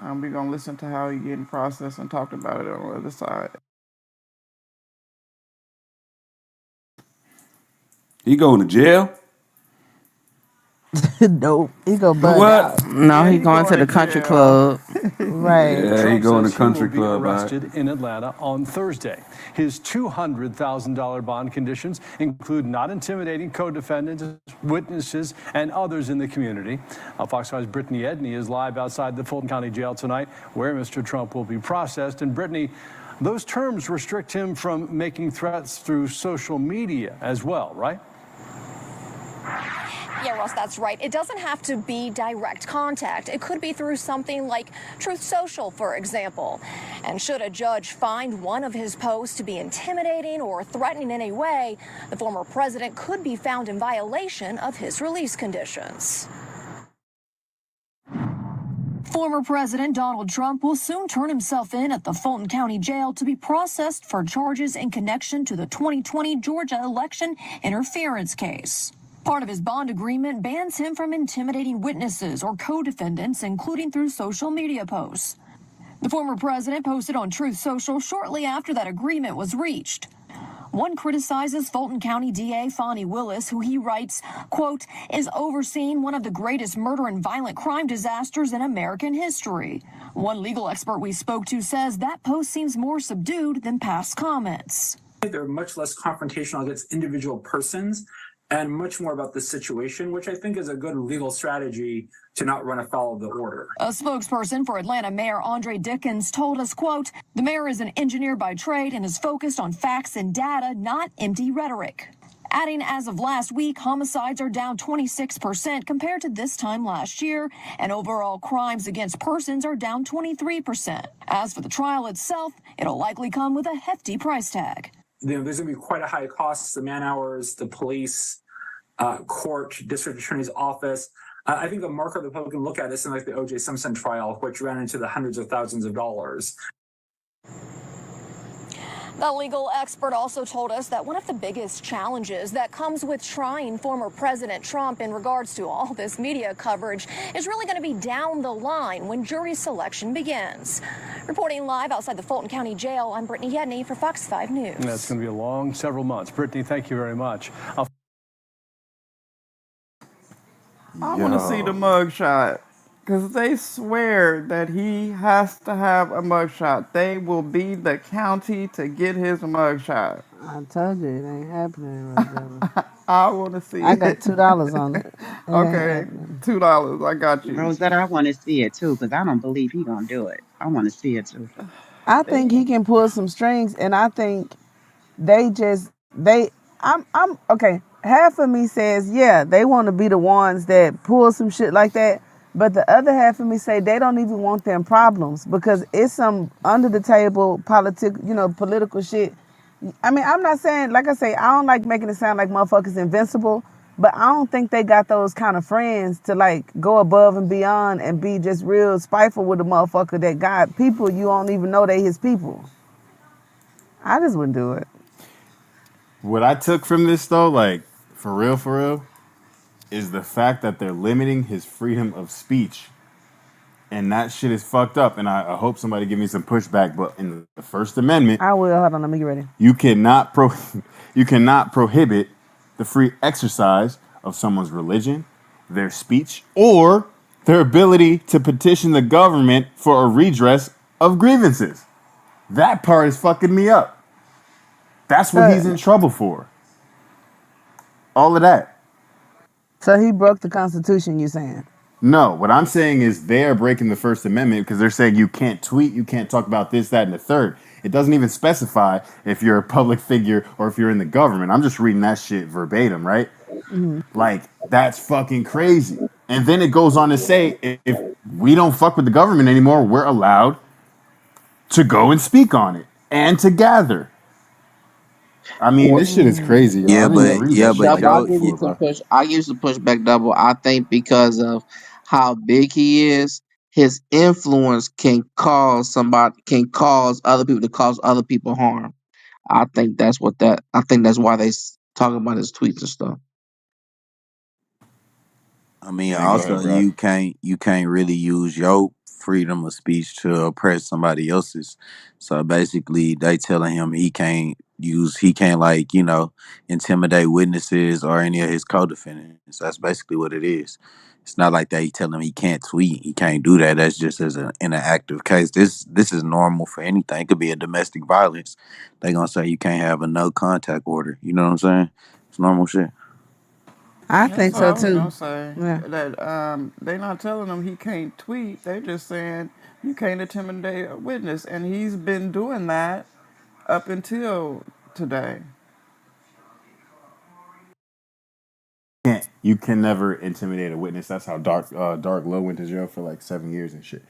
We're gonna listen to how he getting processed and talked about it on the other side. He going to jail? Nope. He go bug What? out. No, Yeah, he he going to going the to country jail. club. Right. Yeah, he Trump going to says he will country be club, all right. arrested in Atlanta on Thursday. His $200,000 bond conditions include not intimidating co-defendants, witnesses, and others in the community. Fox 5's Brittany Edney is live outside the Fulton County Jail tonight, where Mr. Trump will be processed. And Brittany, those terms restrict him from making threats through social media as well, right? Yeah, Ross, that's right. It doesn't have to be direct contact. It could be through something like Truth Social, for example. And should a judge find one of his posts to be intimidating or threatening in any way, the former president could be found in violation of his release conditions. Former President Donald Trump will soon turn himself in at the Fulton County Jail to be processed for charges in connection to the 2020 Georgia election interference case. Part of his bond agreement bans him from intimidating witnesses or co-defendants, including through social media posts. The former president posted on Truth Social shortly after that agreement was reached. One criticizes Fulton County DA Fonnie Willis, who he writes, quote, is overseeing one of the greatest murder and violent crime disasters in American history. One legal expert we spoke to says that post seems more subdued than past comments. They're much less confrontational against individual persons and much more about the situation, which I think is a good legal strategy to not run afoul of the order. A spokesperson for Atlanta Mayor Andre Dickens told us, quote, the mayor is an engineer by trade and is focused on facts and data, not empty rhetoric. Adding, as of last week, homicides are down 26% compared to this time last year, and overall crimes against persons are down 23%. As for the trial itself, it'll likely come with a hefty price tag. There's going to be quite a high cost, the man hours, the police, court, district attorney's office. I think the marker the public can look at is something like the O.J. Simpson trial, which ran into the hundreds of thousands of dollars. The legal expert also told us that one of the biggest challenges that comes with trying former President Trump in regards to all this media coverage is really going to be down the line when jury selection begins. Reporting live outside the Fulton County Jail, I'm Brittany Edney for Fox 5 News. That's going to be a long several months. Brittany, thank you very much. I want to see the mugshot because they swear that he has to have a mugshot. They will be the county to get his mugshot. I told you it ain't happening right now. I want to see I it. got $2 on it. Okay, $2. I got you. Rosetta, I want to see it too because I don't believe he gonna do it. I want to see it too. I think he can pull some strings, and I think I'm okay. Half of me says, yeah, they want to be the ones that pull some shit like that. But the other half of me say they don't even want them problems because it's some under the table political shit. I mean, I'm not saying, like I say, I don't like making it sound like motherfuckers invincible, but I don't think they got those kind of friends to like go above and beyond and be just real spiteful with a motherfucker that got people you don't even know they his people. I just wouldn't do it. What I took from this though, like for real, is the fact that they're limiting his freedom of speech. And that shit is fucked up. And I hope somebody give me some pushback. But in the First Amendment, I will. Hold on, let me get ready. you cannot prohibit the free exercise of someone's religion, their speech, or their ability to petition the government for a redress of grievances. That part is fucking me up. That's what he's in trouble for. All of that. So he broke the Constitution, you saying? No, what I'm saying is they are breaking the First Amendment because they're saying you can't tweet, you can't talk about this, that, and the third. It doesn't even specify if you're a public figure or if you're in the government. I'm just reading that shit verbatim, right? Mm-hmm. Like, that's fucking crazy. And then it goes on to say, if we don't fuck with the government anymore, we're allowed to go and speak on it and to gather. I mean, this shit is crazy. Yo. Yeah, Double, I give some pushback double. I think because of how big he is, his influence can cause other people to cause other people harm. I think that's why they talk about his tweets and stuff. I mean, also you can't really use your freedom of speech to oppress somebody else's. So basically, they telling him he can't use he can't like intimidate witnesses or any of his co-defendants. That's basically what it is. It's not like that. He telling him he can't tweet. He can't do that. That's just in an active case. This is normal for anything. It could be a domestic violence. They gonna say you can't have a no contact order. You know what I'm saying? It's normal shit. I That's think what so I was too. gonna say. Yeah. That they not telling him he can't tweet. They just saying you can't intimidate a witness, and he's been doing that up until today. You can never intimidate a witness. That's how Dark Low went to jail for like 7 years and shit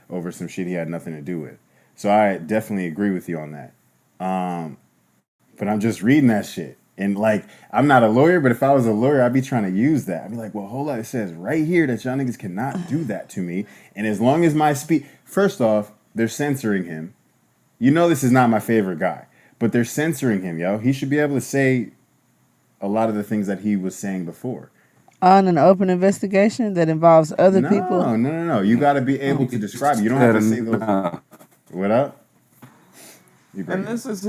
over some shit he had nothing to do with. So I definitely agree with you on that. But I'm just reading that shit. And like, I'm not a lawyer, but if I was a lawyer, I'd be trying to use that. I'd be like, well, hold on. It says right here that y'all niggas cannot do that to me. And as long as my speech, first off, they're censoring him. You know, this is not my favorite guy, but they're censoring him, yo. He should be able to say a lot of the things that he was saying before. On an open investigation that involves other people. No. You got to be able to describe it. You don't have to say those. What up? And this is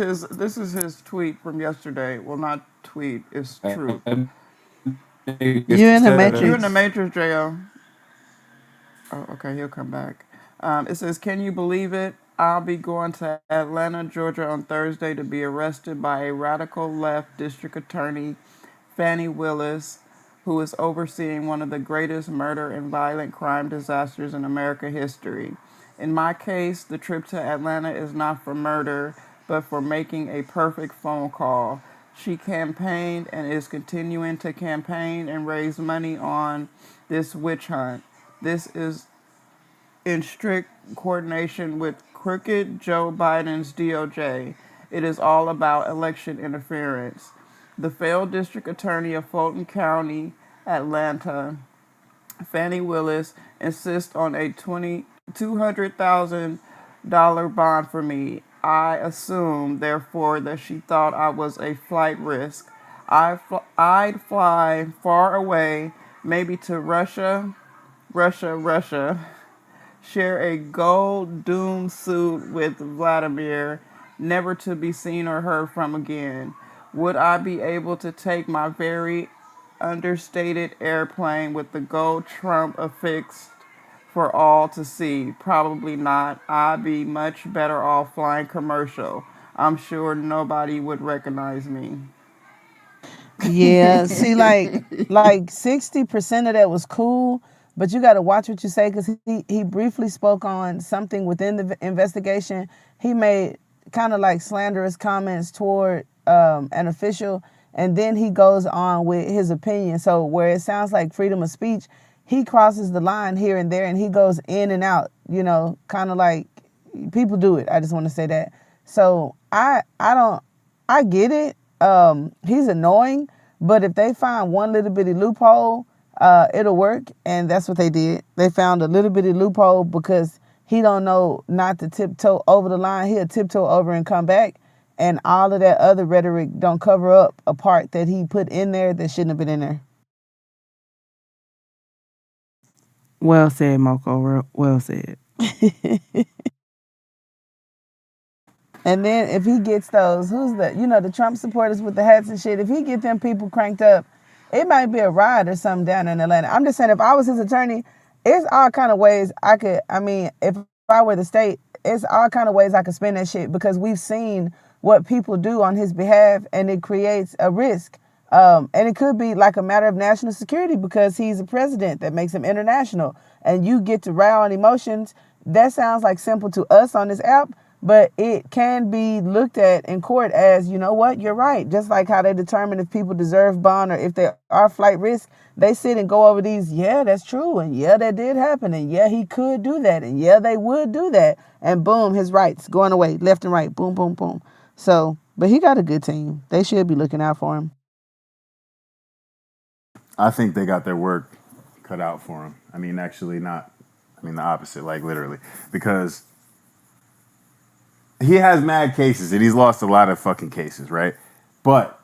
his tweet from yesterday. Well, not tweet. It's true. You in the Matrix. You in the Matrix, Jo. Oh, okay, he'll come back. It says, "Can you believe it? I'll be going to Atlanta, Georgia on Thursday to be arrested by a radical left district attorney, Fannie Willis, who is overseeing one of the greatest murder and violent crime disasters in American history. In my case, the trip to Atlanta is not for murder, but for making a perfect phone call. She campaigned and is continuing to campaign and raise money on this witch hunt. This is in strict coordination with crooked Joe Biden's DOJ. It is all about election interference. The failed district attorney of Fulton County, Atlanta, Fannie Willis, insists on a $200,000 bond for me. I assume, therefore, that she thought I was a flight risk. I'd fly far away, maybe to Russia, share a gold doom suit with Vladimir, never to be seen or heard from again. Would I be able to take my very understated airplane with the gold Trump affixed for all to see? Probably not. I'd be much better off flying commercial. I'm sure nobody would recognize me." Yeah. See, like 60% of that was cool, but you got to watch what you say because he briefly spoke on something within the investigation. He made kind of like slanderous comments toward an official, and then he goes on with his opinion. So where it sounds like freedom of speech, he crosses the line here and there, and he goes in and out. You know, kind of like people do it. I just want to say that. So I get it. He's annoying, but if they find one little bitty loophole, it'll work. And that's what they did. They found a little bitty loophole because he don't know not to tiptoe over the line. He'll tiptoe over and come back. And all of that other rhetoric don't cover up a part that he put in there that shouldn't have been in there. Well said, Moko. Well said. And then if he gets those, the Trump supporters with the hats and shit, if he get them people cranked up, it might be a riot or something down in Atlanta. I'm just saying, if I was his attorney, it's all kind of ways if I were the state, it's all kind of ways I could spin that shit because we've seen what people do on his behalf and it creates a risk. And it could be like a matter of national security because he's a president that makes him international and you get to rile on emotions. That sounds like simple to us on this app, but it can be looked at in court as, you know what, you're right. Just like how they determine if people deserve bond or if they are flight risk, they sit and go over these, yeah, that's true, and yeah, that did happen, and yeah, he could do that, and yeah, they would do that, and boom, his rights going away, left and right, boom, boom, boom. So, but he got a good team. They should be looking out for him. I think they got their work cut out for him. I mean, actually not. I mean, the opposite, like literally. Because he has mad cases and he's lost a lot of fucking cases, right? But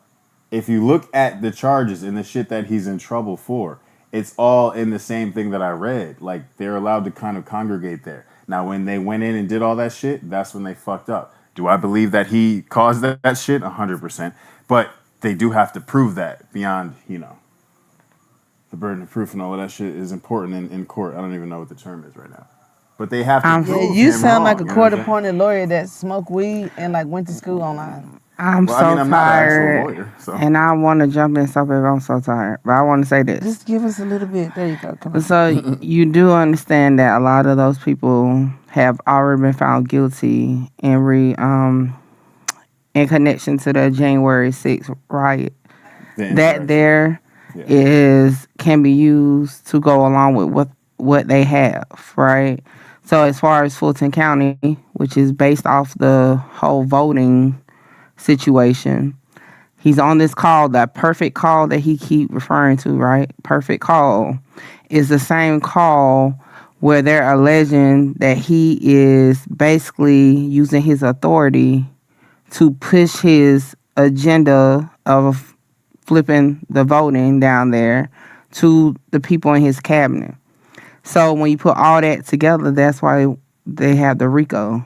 if you look at the charges and the shit that he's in trouble for, it's all in the same thing that I read. Like, they're allowed to kind of congregate there. Now, when they went in and did all that shit, that's when they fucked up. Do I believe that he caused that shit? 100%. But they do have to prove that beyond, the burden of proof and all of that shit is important in court. I don't even know what the term is right now. But they have to I'm Yeah, prove you him sound like wrong. a You know what I'm saying? court-appointed lawyer that smoked weed and like went to school online. I'm Well, I mean, so I'm not an actual tired, lawyer, so. and I want to jump in so bad. I'm so tired, but I want to say this. Just give us a little bit. There you go. Come on. So you do understand that a lot of those people have already been found guilty in connection to the January 6th riot. The That there Yeah. can be used to go along with what they have, right? So as far as Fulton County, which is based off the whole voting situation, he's on this call, that perfect call that he keep referring to, right? Perfect call is the same call where they're alleging that he is basically using his authority to push his agenda of flipping the voting down there to the people in his cabinet. So when you put all that together, that's why they have the RICO,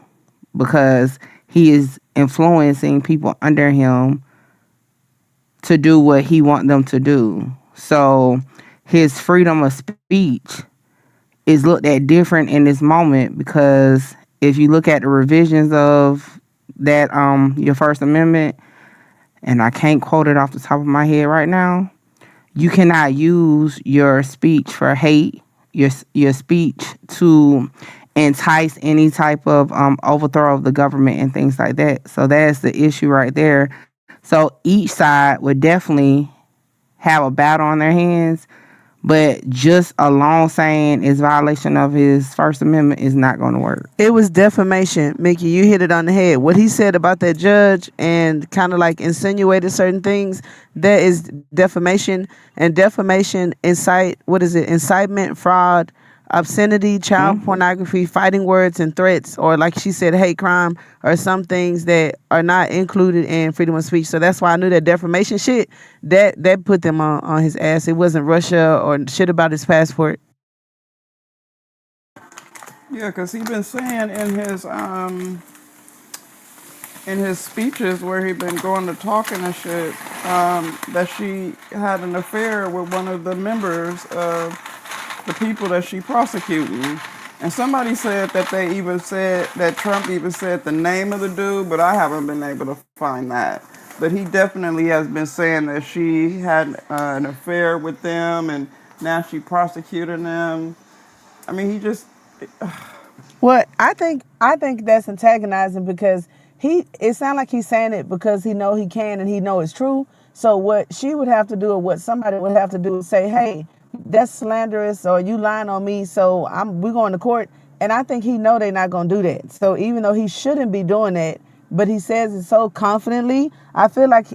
because he is influencing people under him to do what he wants them to do. So his freedom of speech is looked at different in this moment, because if you look at the revisions of that your First Amendment, and I can't quote it off the top of my head right now, you cannot use your speech for hate, your speech to entice any type of overthrow of the government and things like that. So that's the issue right there. So each side would definitely have a battle on their hands, but just alone saying it's violation of his First Amendment is not going to work. It was defamation, Mickey. You hit it on the head. What he said about that judge and kind of like insinuated certain things, that is defamation. And defamation incitement, fraud, obscenity, child pornography, fighting words and threats, or like she said, hate crime, or some things that are not included in freedom of speech. So that's why I knew that defamation shit, that put them on his ass. It wasn't Russia or shit about his passport. Yeah, because he been saying in his speeches where he been going to talking and shit, that she had an affair with one of the members of the people that she prosecuting. And somebody said that they even said that Trump even said the name of the dude, but I haven't been able to find that. But he definitely has been saying that she had an affair with them, and now she prosecuting them. I mean, he just. Well, I think that's antagonizing, because it sounds like he's saying it because he know he can and he know it's true. So what she would have to do, or what somebody would have to do, is say, "Hey, that's slanderous, or you lying on me." So we're going to court, and I think he know they're not going to do that. So even though he shouldn't be doing that, but he says it so confidently, I feel like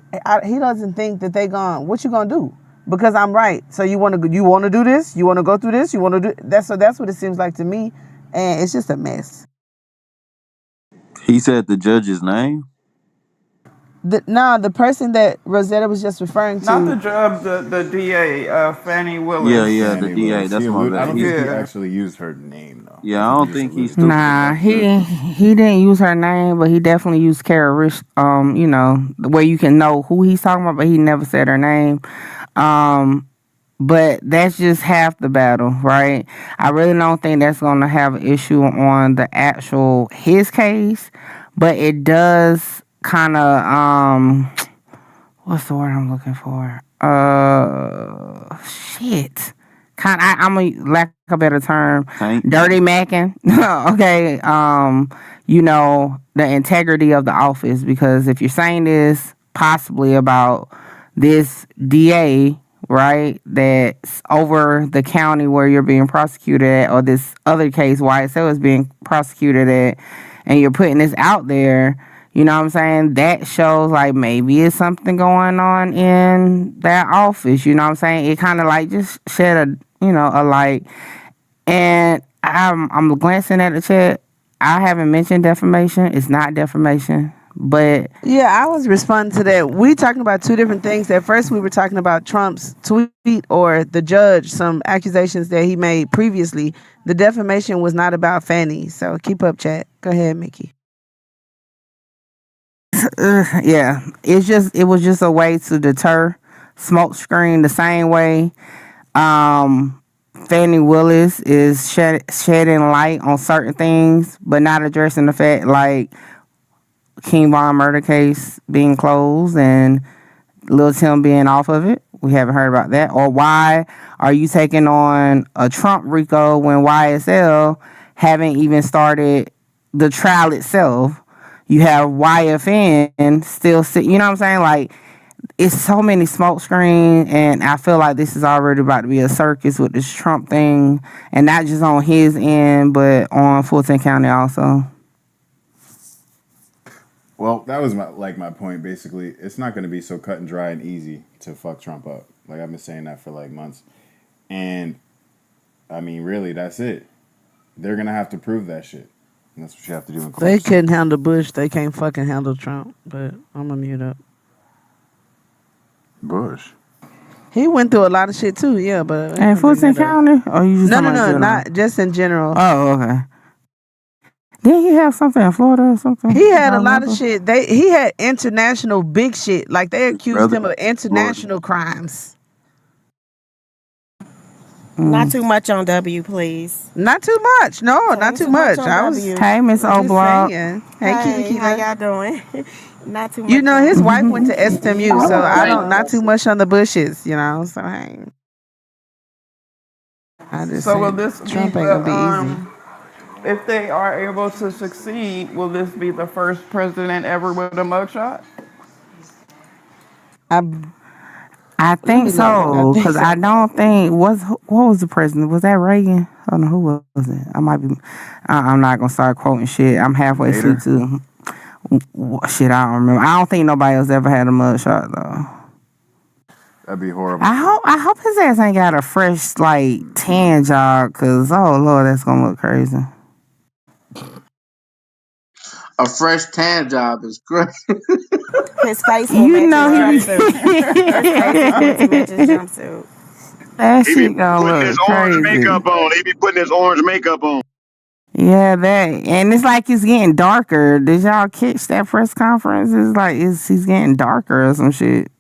he doesn't think that they going. What you gonna do? Because I'm right. So you want to do this? You want to go through this? You want to do that? So that's what it seems like to me. And it's just a mess. He said the judge's name. The person that Rosetta was just referring Not the to. judge, the DA, Fannie Yeah, Willis. the Fannie DA. Willis. That's my I bad. don't think he Yeah. actually used her name, though. Yeah, I I think don't he just think he's alluded to stupid it. Nah, enough to. he didn't use her name, but he definitely used characteristics. Where you can know who he's talking about, but he never said her name. But that's just half the battle, right? I really don't think that's gonna have an issue on the actual his case, but it does kind of what's the word I'm looking for? Shit. I'm gonna lack a better term. Tank. Dirty macking. Okay. The integrity of the office, because if you're saying this possibly about this DA, right, that's over the county where you're being prosecuted at, or this other case YSL is being prosecuted at, and you're putting this out there, you know what I'm saying? That shows like maybe it's something going on in that office. You know what I'm saying? It kind of like just shed a light. And I'm glancing at the chat. I haven't mentioned defamation. It's not defamation, but Yeah, I was responding to that. We talking about two different things. At first, we were talking about Trump's tweet, or the judge, some accusations that he made previously. The defamation was not about Fannie. So keep up, chat. Go ahead, Mickey. yeah, it was just a way to deter smoke screen the same way. Fannie Willis is shedding light on certain things, but not addressing the fact like King Von murder case being closed and Lil Tim being off of it. We haven't heard about that. Or why are you taking on a Trump RICO when YSL haven't even started the trial itself? You have YFN still you know what I'm saying? Like, it's so many smoke screens, and I feel like this is already about to be a circus with this Trump thing, and not just on his end, but on Fulton County also. Well, that was my point. Basically, it's not going to be so cut and dry and easy to fuck Trump up. Like, I've been saying that for like months, and I mean, really, that's it. They're gonna have to prove that shit, and that's what you have to do in court. They couldn't handle Bush. They can't fucking handle Trump. But I'm gonna mute up. Bush. He went through a lot of shit too. Yeah, but And Fulton County, or you just no, not just in general. Oh, okay. Didn't he have something in Florida or something? He had a lot of shit. He had international big shit. Like they accused him of international crimes. Not too much on W, please. Not too much. No, not too much. I was. Hey, Miss O'Block. Hey, Hey, Kiki. how y'all doing? Not too much. You know, his wife went to SMU, so I don't. Not too much on the Bushes. You know, so hey. I just So will this Trump be ain't gonna be easy. if they are able to succeed, will this be the first president ever with a mugshot? I think so, because I don't think what was the president? Was that Reagan? I don't know who was it. I might be. I'm not gonna start quoting shit. I'm halfway through too. Shit, I don't remember. I don't think nobody else ever had a mugshot though. That'd be horrible. I hope his ass ain't got a fresh like tan job, cause oh lord, that's gonna look crazy. A fresh tan job is great. His face will match his jumpsuit. That He be shit gonna putting look his crazy. orange makeup on. He be putting his orange makeup on. Yeah, that, and it's like it's getting darker. Did y'all catch that press conference? It's like he's getting darker or some shit.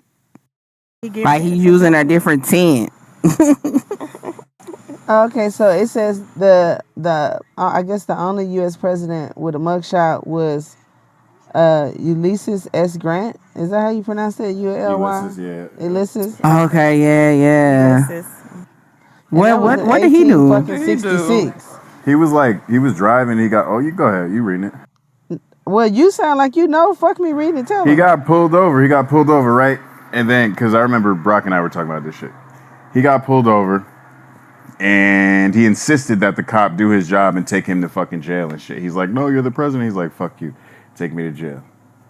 Like he's using a different tint. Okay, so it says the I guess the only U.S. president with a mugshot was Ulysses S. Grant. Is that how you pronounce it? ULY. Ulysses, yeah. Ulysses. Okay, yeah. What did he do? Fucking 66. He was driving. He got. Oh, you go ahead. You reading it. Well, you sound like you know. Fuck me reading it. Tell me. He got pulled over, right? And then, because I remember Brock and I were talking about this shit. He got pulled over, and he insisted that the cop do his job and take him to fucking jail and shit. He's like, no, you're the president. He's like, fuck you. Take me to jail.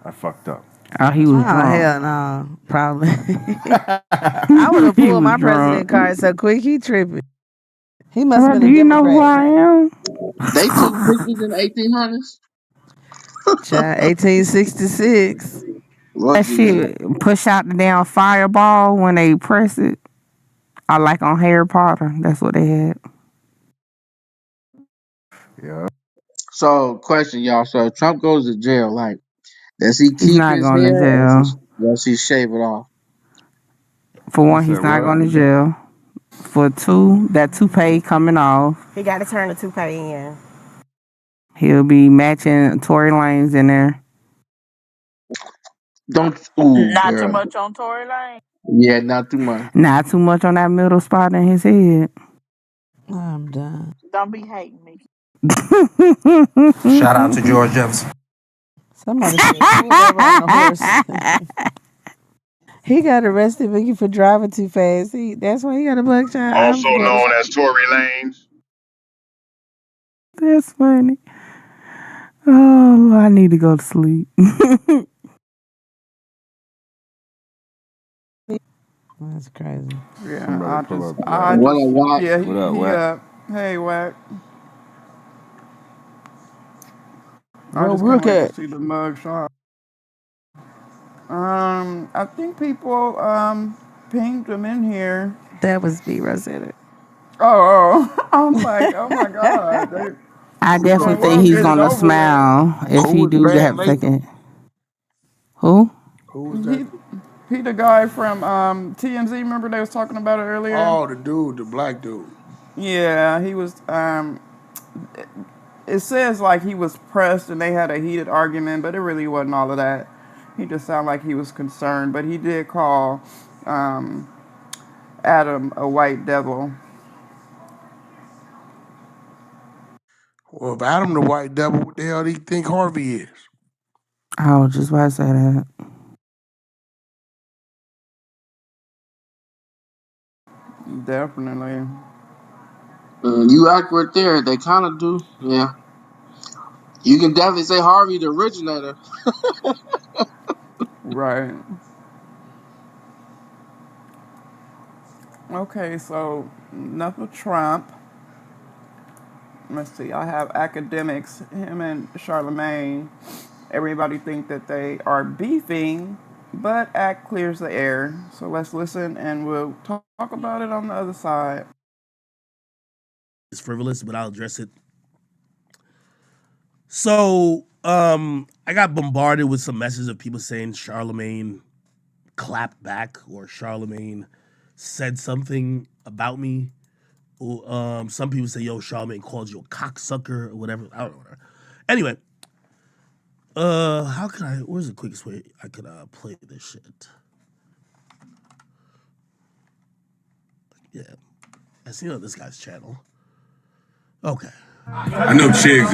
I fucked up. Oh, he was drunk. Hell no. Probably. I would have pulled my president card so quick. He tripping. He must have been Do a you know who I am? They took pictures in 1800s. Child, 1866. That shit push out the damn fireball when they press it. I like on Harry Potter. That's what they had. Yeah. So, question, y'all. So, if Trump goes to jail, like, does he He's keep not his going to hair or jail. does he shave it off? For one, he's not going to jail. For two, that toupee coming off. He got to turn the toupee in. He'll be matching Tory Lanez in there. Not too much on Tory Lane. Yeah, not too much. Not too much on that middle spot in his head. I'm done. Don't be hating me. Shout out to George Jefferson. Somebody said he was ever on a horse. He got arrested for driving too fast. That's why he got a mugshot. Also known as Tory Lanez. That's funny. Oh, I need to go to sleep. That's crazy. Yeah, What yeah, What up, he WACK? Hey, WACK. I Yo, just real can't wait cat. to see the mug shot. I think people pinged him in here. That was me, Rosetta. Oh, I'm like, oh my god. I definitely think he's gonna smile if he do have second. Who? Who was that? He the guy from TMZ. Remember they was talking about it earlier? Oh, the dude, the black dude. Yeah, he was. It says like he was pressed and they had a heated argument, but it really wasn't all of that. He just sounded like he was concerned, but he did call Adam a white devil. Well, if Adam the white devil, what the hell do you think Harvey is? I was just about to say that. Definitely. You accurate there. They kind of do. Yeah. You can definitely say Harvey the originator. Right. Okay, so enough of Trump. Let's see. I have academics. Him and Charlemagne. Everybody think that they are beefing, but ACT clears the air. So let's listen, and we'll talk about it on the other side. It's frivolous, but I'll address it. So, I got bombarded with some messages of people saying Charlemagne clapped back or Charlemagne said something about me. Some people say, yo, Charlemagne called you a cocksucker or whatever. I don't know. Whatever. Anyway, where's the quickest way I could play this shit? Yeah. I see on this guy's channel. Okay. I know chicks.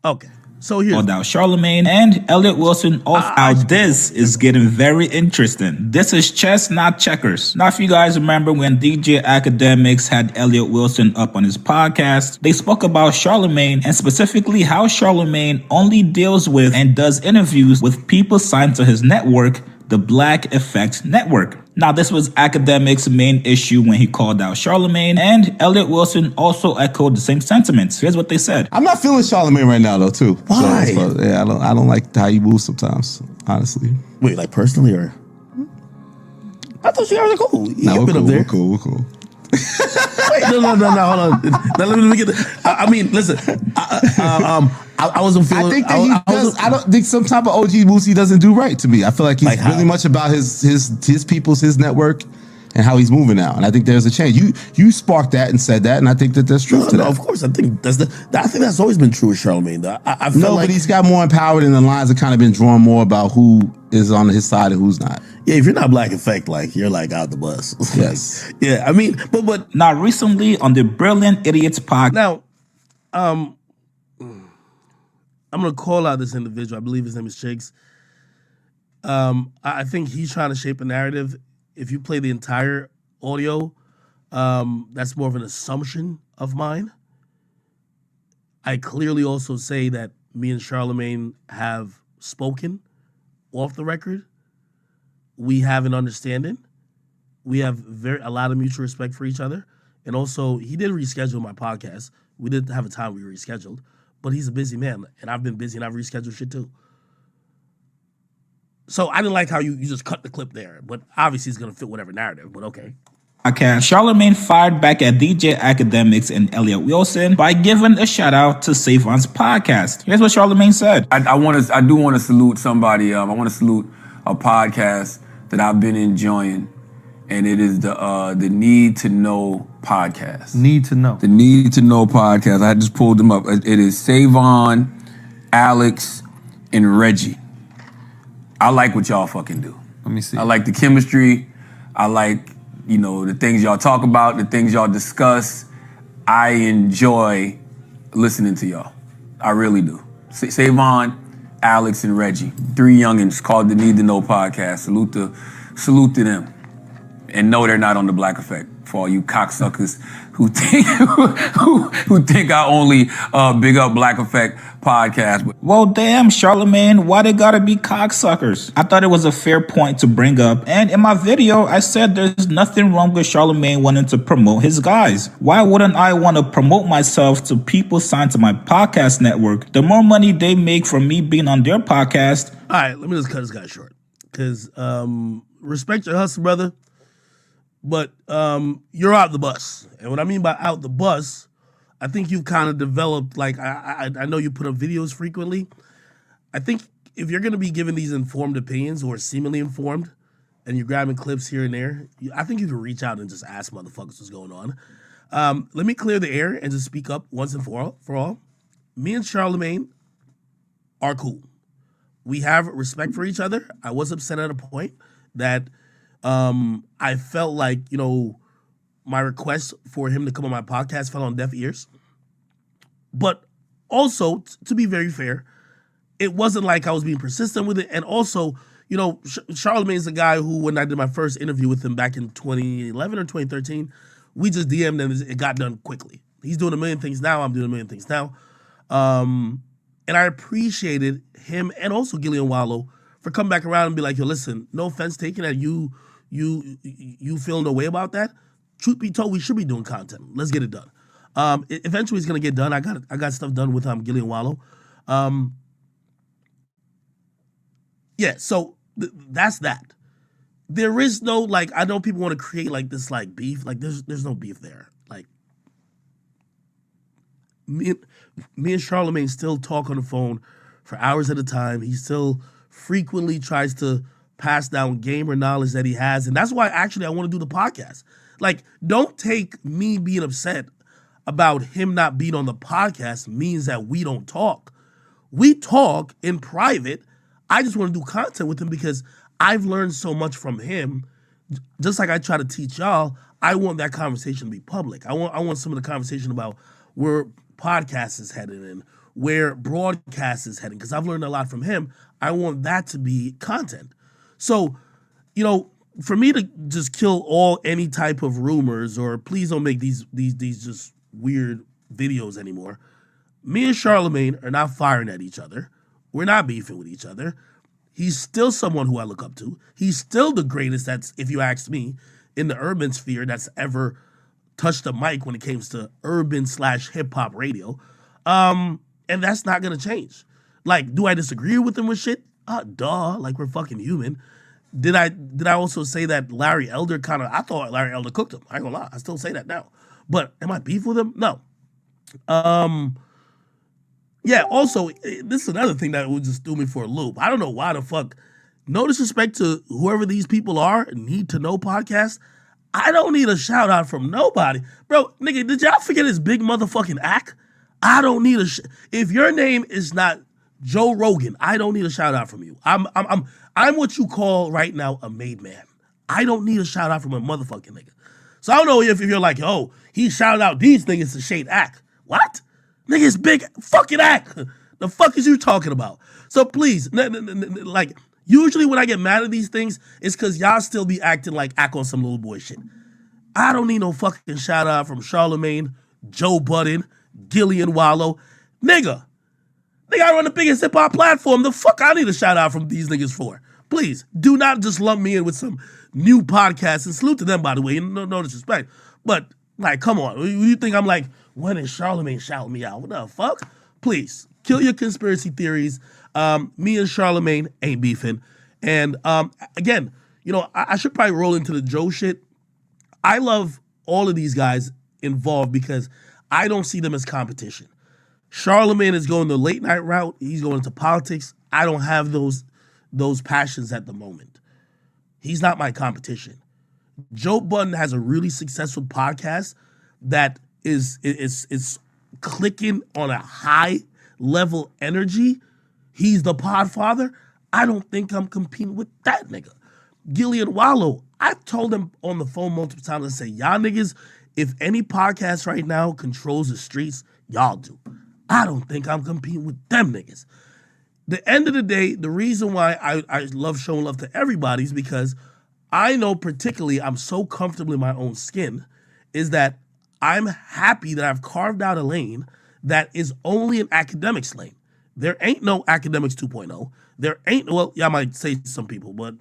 Okay. So here's now Charlemagne and Elliot Wilson off. Now this is getting very interesting. This is chess, not checkers. Now, if you guys remember when DJ Academics had Elliot Wilson up on his podcast, they spoke about Charlemagne and specifically how Charlemagne only deals with and does interviews with people signed to his network, the Black Effect Network. Now, this was Academic's main issue when he called out Charlemagne, and Elliot Wilson also echoed the same sentiments. Here's what they said. I'm not feeling Charlemagne right now, though, too. Why? So, yeah, I don't like how you move sometimes, honestly. Wait, like personally, or? I thought you guys were cool. No, we're cool. We're cool. Wait, no, hold on. Now, let me get I mean, listen. I wasn't feeling. I think that I don't think some type of OG Boosie doesn't do right to me. I feel like he's really much about his people's, his network, and how he's moving now. And I think there's a change. You sparked that and said that, and I think that there's truth to that. Of course, I think that's always been true with Charlemagne. I feel but he's got more empowered, and the lines have kind of been drawn more about who is on his side and who's not. Yeah, if you're not Black Effect, like you're like out the bus. Yes. Yeah, I mean, but now recently on the Brilliant Idiots podcast. Now, I'm gonna call out this individual. I believe his name is Chiggs. I think he's trying to shape a narrative. If you play the entire audio, that's more of an assumption of mine. I clearly also say that me and Charlemagne have spoken off the record. We have an understanding. We have a lot of mutual respect for each other. And also, he did reschedule my podcast. We did have a time we rescheduled. But he's a busy man, and I've been busy, and I've rescheduled shit too. So I didn't like how you just cut the clip there, but obviously it's going to fit whatever narrative, but okay. Okay. Charlemagne fired back at DJ Academics and Elliot Wilson by giving a shout out to Savon's podcast. Here's what Charlemagne said. I do want to salute somebody. I want to salute a podcast that I've been enjoying, and it is the Need to Know podcast. Need to Know. The Need to Know podcast. I just pulled them up. It is Savon, Alex, and Reggie. I like what y'all fucking do. Let me see. I like the chemistry. I like, the things y'all talk about, the things y'all discuss. I enjoy listening to y'all. I really do. Savon, Alex, and Reggie. 3 youngins called the Need to Know podcast. Salute to them. And no, they're not on the Black Effect. For all you cocksuckers who think I only big up Black Effect podcast. Well, damn, Charlemagne, why they gotta be cocksuckers? I thought it was a fair point to bring up. And in my video, I said there's nothing wrong with Charlemagne wanting to promote his guys. Why wouldn't I want to promote myself to people signed to my podcast network? The more money they make from me being on their podcast. All right, let me just cut this guy short. Because respect your hustle, brother. But you're out the bus. And what I mean by out the bus, I think you've kind of developed, like, I know you put up videos frequently. I think if you're gonna be giving these informed opinions or seemingly informed, and you're grabbing clips here and there, I think you can reach out and just ask motherfuckers what's going on. Let me clear the air and just speak up once and for all. Me and Charlemagne are cool. We have respect for each other. I was upset at a point that I felt like, my request for him to come on my podcast fell on deaf ears. But also, to be very fair, it wasn't like I was being persistent with it. And also, Charlemagne's a guy who, when I did my first interview with him back in 2011 or 2013, we just DM'd and it got done quickly. He's doing a million things now. I'm doing a million things now. And I appreciated him and also Gillian Wallow for coming back around and be like, yo, listen, no offense taken that you feel no way about that. Truth be told, we should be doing content. Let's get it done. Eventually, it's gonna get done. I got stuff done with Gillian Wallow. Yeah, so that's that. There is no I know people want to create this beef. There's no beef there. Me and Charlemagne still talk on the phone for hours at a time. He still frequently tries to pass down gamer knowledge that he has, and that's why actually I want to do the podcast. Don't take me being upset about him not being on the podcast means that we don't talk. We talk in private. I just want to do content with him because I've learned so much from him. Just like I try to teach y'all, I want that conversation to be public. I want some of the conversation about where podcast is headed and where broadcast is heading, because I've learned a lot from him. I want that to be content. So, for me to just kill any type of rumors, or please don't make these just weird videos anymore. Me and Charlemagne are not firing at each other. We're not beefing with each other. He's still someone who I look up to. He's still the greatest, that's, if you ask me, in the urban sphere that's ever touched a mic when it comes to urban/hip hop radio. And that's not gonna change. Do I disagree with him with shit? Duh, we're fucking human. Did I also say that Larry Elder I thought Larry Elder cooked him. I ain't gonna lie, I still say that now. But am I beef with him? No. Yeah, also, this is another thing that would just threw me for a loop. I don't know why the fuck, no disrespect to whoever these people are, Need to Know podcast, I don't need a shout out from nobody. Bro, nigga, did y'all forget his big motherfucking act? I don't need if your name is not Joe Rogan, I don't need a shout out from you. I'm what you call right now a made man. I don't need a shout out from a motherfucking nigga. So I don't know if you're like, oh, he shouted out these niggas to shade act. What? Nigga's big fucking act. The fuck is you talking about? So please, usually when I get mad at these things, it's because y'all still be acting like act on some little boy shit. I don't need no fucking shout out from Charlemagne, Joe Budden, Gillian Wallow. Nigga, I run the biggest hip hop platform. The fuck I need a shout out from these niggas for? Please, do not just lump me in with some new podcast, and salute to them, by the way, no disrespect. But, come on. You think I'm when is Charlemagne shouting me out? What the fuck? Please, kill your conspiracy theories. Me and Charlemagne ain't beefing. And again, I should probably roll into the Joe shit. I love all of these guys involved because I don't see them as competition. Charlemagne is going the late night route. He's going into politics. I don't have those passions at the moment. He's not my competition. Joe Budden has a really successful podcast that is clicking on a high level energy. He's the podfather. I don't think I'm competing with that nigga. Gillian Wallow, I told him on the phone multiple times, I say, y'all niggas, if any podcast right now controls the streets, y'all do. I don't think I'm competing with them niggas. The end of the day, the reason why I love showing love to everybody is because I know particularly I'm so comfortable in my own skin is that I'm happy that I've carved out a lane that is only an academics lane. There ain't no academics 2.0. There ain't, well, y'all might say some people, but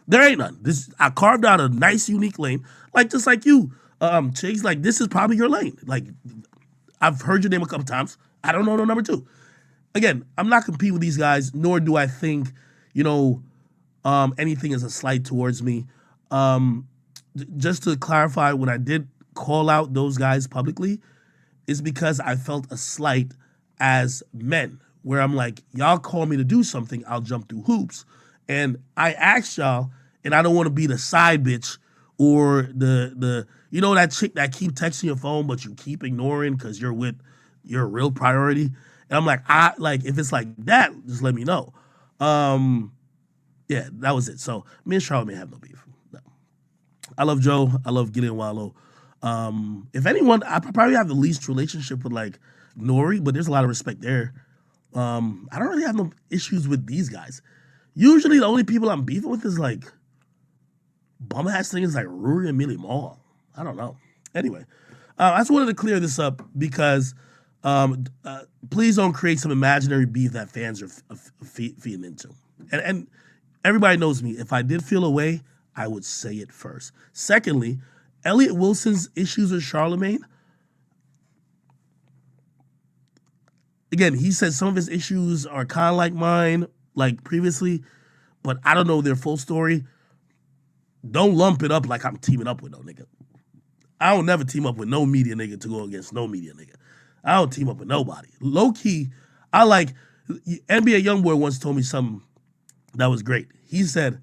there ain't none. I carved out a nice, unique lane, just like you, Chiggs. This is probably your lane. I've heard your name a couple times. I don't know no number two. Again, I'm not competing with these guys, nor do I think, anything is a slight towards me. Just to clarify, when I did call out those guys publicly, is because I felt a slight as men. where I'm like, y'all call me to do something, I'll jump through hoops. And I asked y'all, and I don't want to be the side bitch or the you know that chick that keep texting your phone but you keep ignoring because you're with your real priority. And I'm like, I like if it's like that, just let me know. Yeah, that was it. So me and Charlotte may have no beef. No. I love Joe. I love Gideon Wallow. If anyone, I probably have the least relationship with like Nori, but there's a lot of respect there. I don't really have no issues with these guys. Usually the only people I'm beefing with is like bum ass niggas like Ruri and Millie Mall. I don't know. Anyway, I just wanted to clear this up because please don't create some imaginary beef that fans are feeding into. And everybody knows me. If I did feel a way, I would say it first. Secondly, Elliot Wilson's issues with Charlemagne. Again, he said some of his issues are kind of like mine, like previously, but I don't know their full story. Don't lump it up like I'm teaming up with no nigga. I don't never team up with no media nigga to go against no media nigga. I don't team up with nobody. Low key, I like NBA YoungBoy once told me something that was great. He said,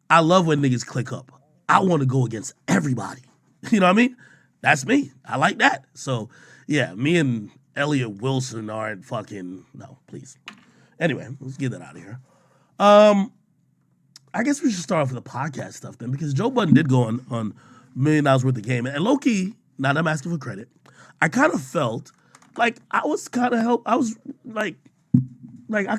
I love when niggas click up. I want to go against everybody. You know what I mean? That's me. I like that. So yeah, me and Elliot Wilson aren't fucking no, please. Anyway, let's get that out of here. I guess we should start off with the podcast stuff then, because Joe Budden did go on $1 million worth of game. And low key, not that I'm asking for credit, I kind of felt like I was kind of help. I was like I.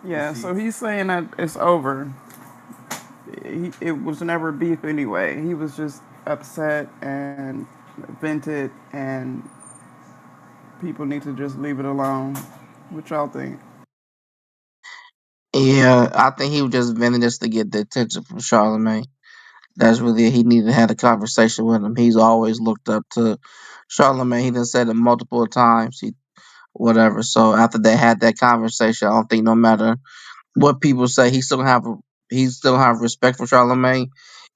Yeah, so he's saying that it's over. It was never beef anyway. He was just upset and vented, and people need to just leave it alone. What y'all think? Yeah, I think he was just venting just to get the attention from Charlemagne. That's really it. He needed to have a conversation with him. He's always looked up to Charlemagne. He done said it multiple times. He whatever. So after they had that conversation, I don't think no matter what people say, he still have respect for Charlemagne,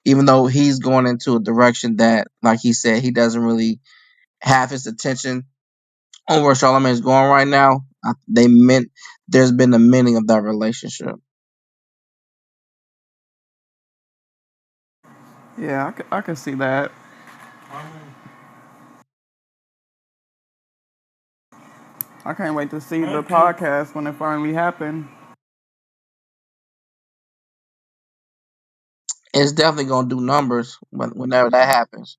even though he's going into a direction that, like he said, he doesn't really have his attention on where Charlemagne's going right now. There's been a mending of that relationship. Yeah, I can see that. I can't wait to see the podcast when it finally happens. It's definitely gonna do numbers whenever that happens.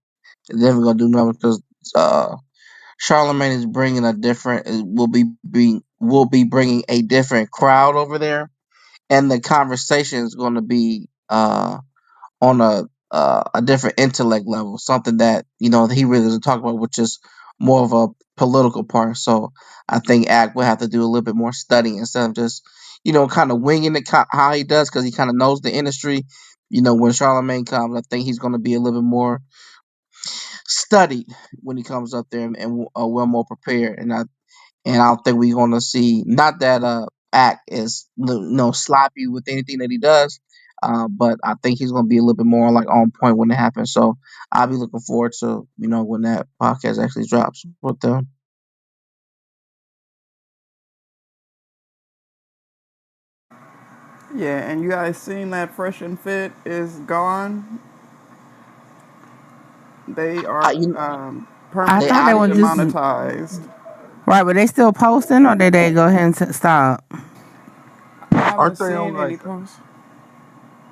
It's definitely gonna do numbers because Charlemagne is bringing a different will be bringing a different crowd over there, and the conversation is going to be on a different intellect level, something that he really doesn't talk about, which is more of a political part. So I think Act will have to do a little bit more studying instead of just kind of winging it how he does, because he kind of knows the industry. When Charlemagne comes, I think he's going to be a little bit more studied when he comes up there, and well more prepared. And I don't think we're going to see, not that Act is sloppy with anything that he does, but I think he's going to be a little bit more like on point when it happens. So I'll be looking forward to when that podcast actually drops with them. Yeah, and you guys seen that Fresh and Fit is gone? They I, are you, I they thought they permanently out of were here. just demonetized. right, but they still posting, or did they go ahead and stop? I haven't Aren't they on seen any like? posts.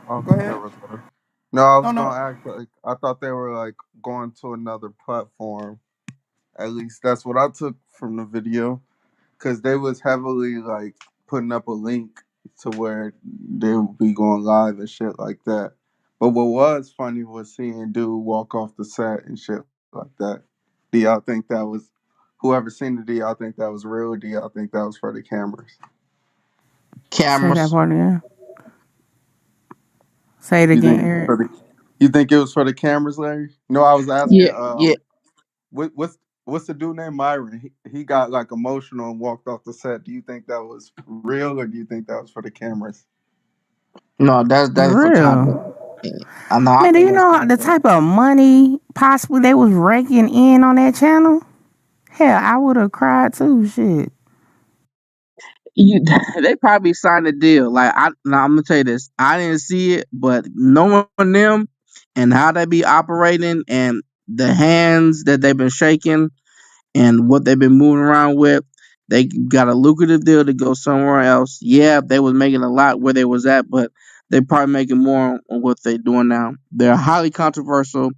Oh, Go there ahead. was one. No, I Oh was no. gonna act like I thought they were like going to another platform. At least that's what I took from the video, because they was heavily like putting up a link to where they would be going live and shit like that. But what was funny was seeing dude walk off the set and shit like that. Do y'all think that was, whoever seen it? Do y'all think that was real? Or do y'all think that was for the cameras? Say that Cameras. part again. Say it You again, think Eric. for the, you think it was for the cameras, Larry? No, I was asking. Yeah, yeah. What's the dude named Myron? He got like emotional and walked off the set. Do you think that was real, or do you think that was for the cameras? No, that's definitely for content. Real. I know. I Man, do think you that's know the content. type of money possibly they was raking in on that channel? Hell, I would have cried too. Shit. You, they probably signed a deal. Like now I'm gonna tell you this. I didn't see it, but knowing them and how they be operating and the hands that they've been shaking and what they've been moving around with, they got a lucrative deal to go somewhere else. Yeah, they was making a lot where they was at, but they probably making more on what they're doing now. They're highly controversial.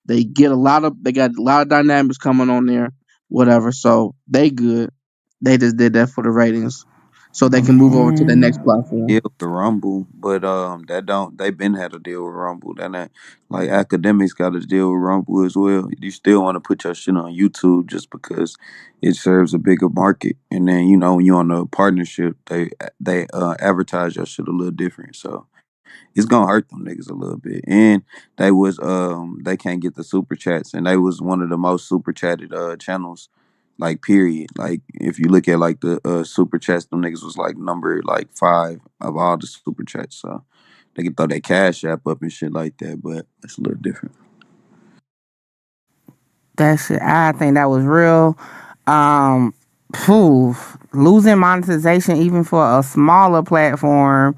They got a lot of dynamics coming on there, whatever. So they good. They just did that for the ratings, so they can move over to the next platform. Deal with Rumble, but that don't they been had a deal with Rumble. That ain't like academics got a deal with Rumble as well. You still want to put your shit on YouTube just because it serves a bigger market, and then when you on a partnership, they advertise your shit a little different. So it's gonna hurt them niggas a little bit. And they can't get the super chats, and they was one of the most super chatted channels, like period. Like if you look at like the super chats, them niggas was like number like 5 of all the super chats. So they can throw that cash app up and shit like that, but it's a little different. That shit, I think that was real. Um, phew, losing monetization even for a smaller platform.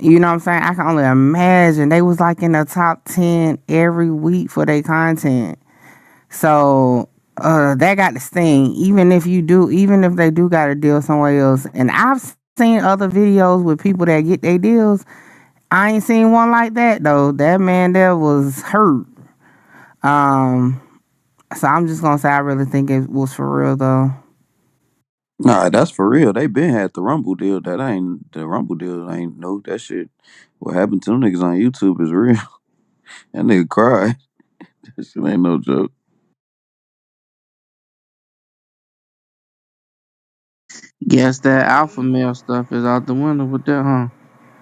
You know what I'm saying? I can only imagine. They was like in the top 10 every week for their content. So that got to sting. Even if they do got a deal somewhere else. And I've seen other videos with people that get their deals. I ain't seen one like that though. That man there was hurt. Um, so I'm just gonna say I really think it was for real though. Nah, that's for real. They been had the Rumble deal. That ain't the Rumble deal. Ain't no that shit. What happened to them niggas on YouTube is real. That nigga cried. That shit ain't no joke. Guess that alpha male stuff is out the window with that, huh?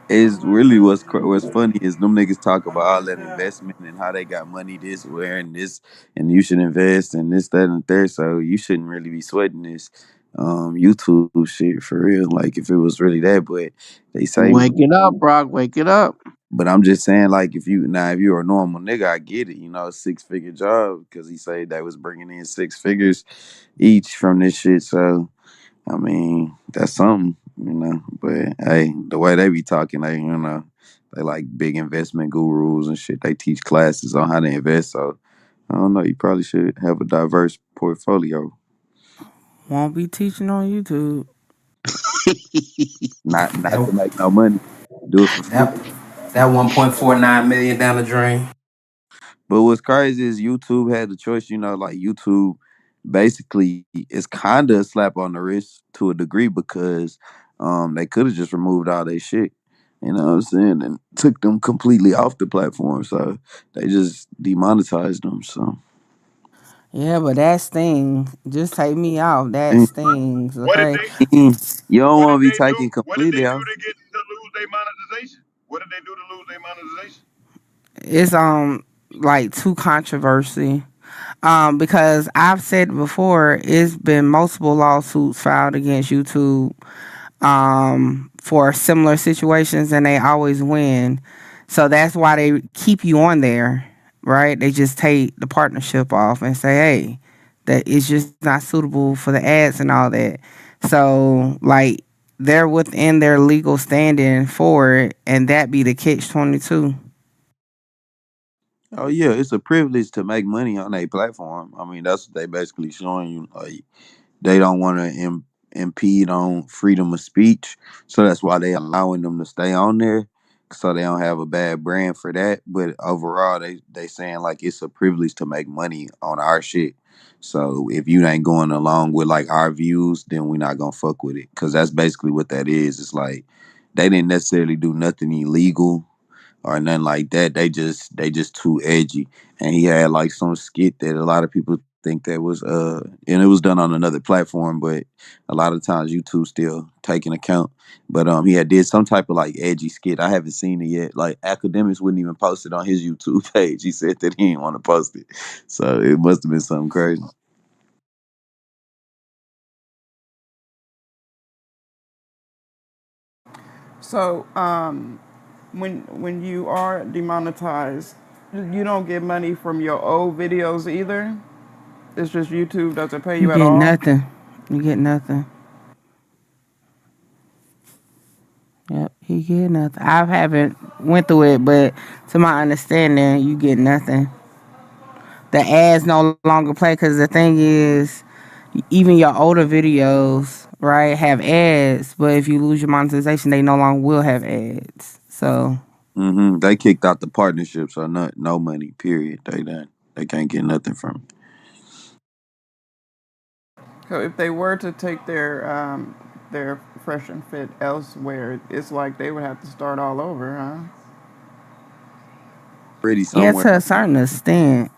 It's really what's funny is them niggas talk about all that investment and how they got money this where and this and you should invest and this that and third. So you shouldn't really be sweating this YouTube shit for real. Like if it was really that, but they say. Wake it up, Brock. Wake it up. But I'm just saying, like, if you're a normal nigga, I get it. 6-figure job because he said they was bringing in 6 figures each from this shit. So I mean, that's something. But hey, the way they be talking, they like big investment gurus and shit. They teach classes on how to invest. So I don't know. You probably should have a diverse portfolio. Won't be teaching on YouTube. Not to That make no money. Do it for free. that that 1.49 million down the drain. But what's crazy is YouTube had the choice, like YouTube basically is kind of a slap on the wrist to a degree because they could have just removed all their shit. You know what I'm saying? And took them completely off the platform. So they just demonetized them. So Yeah, but that stings. Just take me off. That mm, stings. What did Okay. they? you don't What want did to be they do? taken What did they completely do off. to lose their monetization? What did they do to lose their monetization? It's like too controversy. Because I've said before, it's been multiple lawsuits filed against YouTube for similar situations, and they always win. So that's why they keep you on there, right? They just take the partnership off and say, hey, that it's just not suitable for the ads and all that. So like they're within their legal standing for it, and that be the catch-22. Oh yeah, it's a privilege to make money on a platform. I mean, that's what they basically showing you. Like they don't want to impede on freedom of speech, so that's why they allowing them to stay on there, so they don't have a bad brand for that. But overall, they saying like it's a privilege to make money on our shit. So if you ain't going along with like our views, then we're not gonna fuck with it, because that's basically what that is. It's like they didn't necessarily do nothing illegal or nothing like that. They just too edgy. And he had like some skit that a lot of people think that was and it was done on another platform, but a lot of times YouTube still taking account. But he had did some type of like edgy skit. I haven't seen it yet. Like academics wouldn't even post it on his YouTube page. He said that he didn't want to post it. So it must have been something crazy. So, when you are demonetized, you don't get money from your old videos either. It's just YouTube doesn't pay You you at get all. nothing. You get nothing. Yep, he get nothing. I haven't went through it, but to my understanding, you get nothing. The ads no longer play because the thing is, even your older videos, right, have ads. But if you lose your monetization, they no longer will have ads. So They kicked out the partnership, so no money. Period. They done. They can't get nothing from it. So if they were to take their fresh and fit elsewhere, it's like they would have to start all over, huh? Already yeah, somewhere. to a certain extent.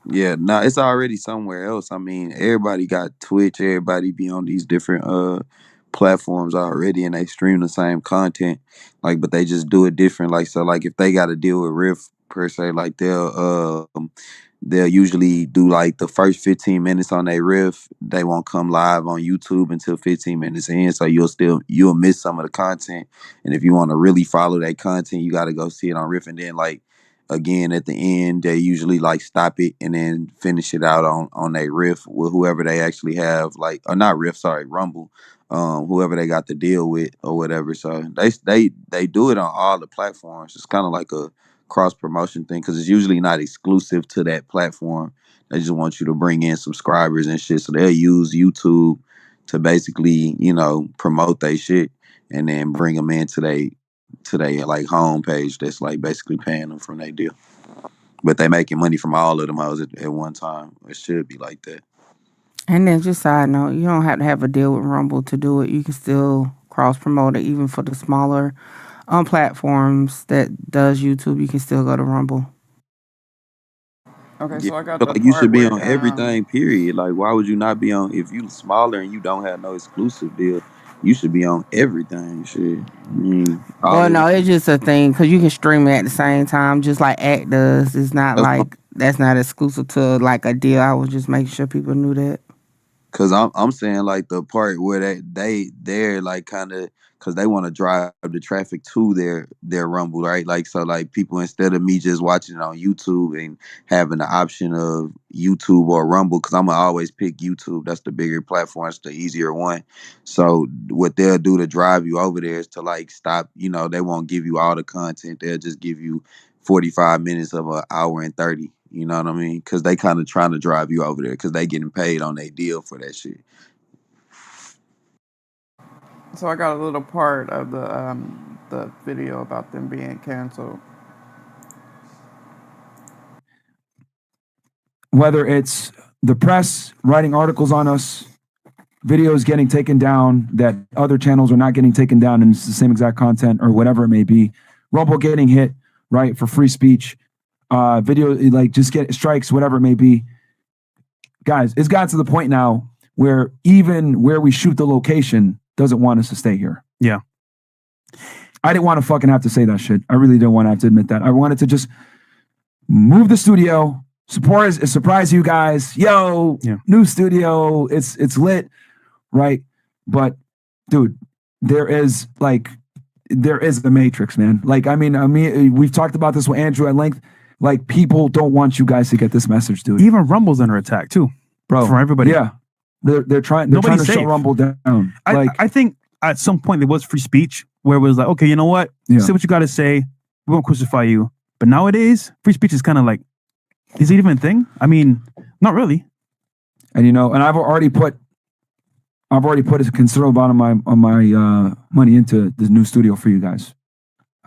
Yeah, no, it's already somewhere else. I mean, everybody got Twitch. Everybody be on these different platforms already, and they stream the same content. Like, but they just do it different. Like, so, like if they got to deal with Riff per se, like they'll usually do like the first 15 minutes on their riff. They won't come live on YouTube until 15 minutes in. So you'll miss some of the content. And if you want to really follow that content, you got to go see it on riff. And then like again at the end, they usually like stop it and then finish it out on their riff with whoever they actually have, like, or not riff, sorry, Rumble. Whoever they got to deal with or whatever. So they do it on all the platforms. It's kind of like a cross promotion thing because it's usually not exclusive to that platform. They just want you to bring in subscribers and shit. So they'll use YouTube to basically, promote their shit and then bring them into their like homepage that's like basically paying them from their deal. But they making money from all of them hoes at one time. It should be like that. And then just side note, you don't have to have a deal with Rumble to do it. You can still cross promote it, even for the smaller platforms that does YouTube. You can still go to Rumble. Okay, Yeah, so I got I feel the like you should part be where on everything, period. Like, why would you not be on? If you smaller and you don't have no exclusive deal, you should be on everything. Shit, I mean, all Well, of no, it. it's just a thing because you can stream it at the same time, just like Act does. It's not That's like that's not exclusive to like a deal. I was just making sure people knew that. Cause I'm saying like the part where they're like kind of because they want to drive the traffic to their Rumble, right? Like so like people, instead of me just watching it on YouTube and having the option of YouTube or Rumble, because I'm gonna always pick YouTube. That's the bigger platform. It's the easier one. So what they'll do to drive you over there is to like stop. They won't give you all the content. They'll just give you 45 minutes of an hour and 30. You know what I mean? Because they kind of trying to drive you over there because they getting paid on their deal for that shit. so I got a little part of the video about them being canceled. Whether it's the press writing articles on us, videos getting taken down that other channels are not getting taken down and it's the same exact content or whatever it may be, Rumble getting hit, right, for free speech, video, like just get strikes, whatever it may be. Guys, it's gotten to the point now where even where we shoot the location doesn't want us to stay here. Yeah. I didn't want to fucking have to say that shit. I really didn't want to have to admit that. I wanted to just move the studio, surprise you guys. Yo, new studio. It's lit, right? But dude, there is the Matrix, man. Like, I mean, we've talked about this with Andrew at length. Like, people don't want you guys to get this message, dude. Even Rumble's under attack too, bro. From everybody. Yeah, they're trying to shut Rumble down. I think at some point there was free speech where it was like, okay, you know what? Say what you got to say. We won't crucify you. But nowadays, free speech is kind of like, is it even a thing? I mean, not really. And and I've already put a considerable amount of my money into this new studio for you guys.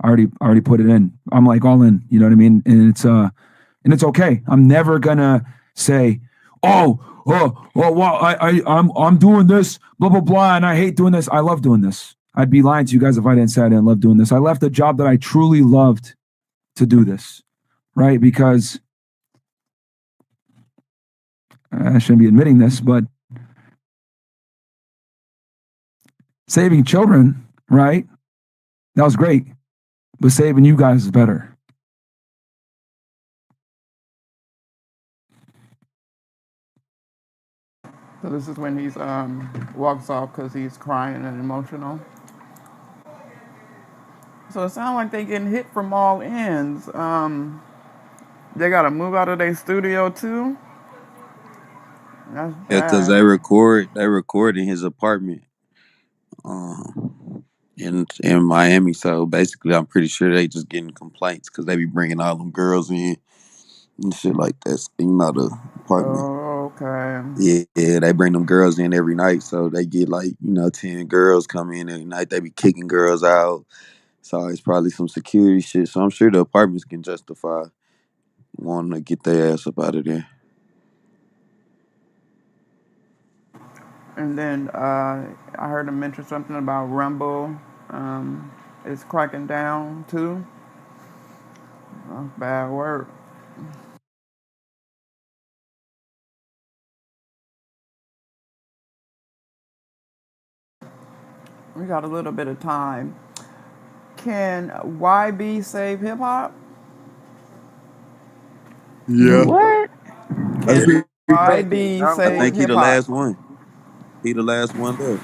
I already put it in. I'm like all in. You know what I mean? And it's okay. I'm never gonna say, well, I'm doing this, blah blah blah, and I hate doing this. I love doing this. I'd be lying to you guys if I didn't say I didn't love doing this. I left a job that I truly loved to do this, right? Because I shouldn't be admitting this, but saving children, right? That was great. But saving you guys is better. So this is when he's walks off because he's crying and emotional. So it sounds like they getting hit from all ends. They got to move out of their studio too. That's Yeah, cause bad. they record in his apartment, in Miami. So basically, I'm pretty sure they just getting complaints because they be bringing all them girls in and shit like that. The apartment. Oh, okay. Yeah, they bring them girls in every night, so they get 10 girls come in every night. They be kicking girls out. So it's probably some security shit. So I'm sure the apartments can justify wanting to get their ass up out of there. And then I heard him mention something about Rumble. It's cracking down too. Bad work. We got a little bit of time. Can YB save hip hop? Yeah. What? That's Can what he said. YB Young I boy. save think he hip the hop? last one. He the last one left.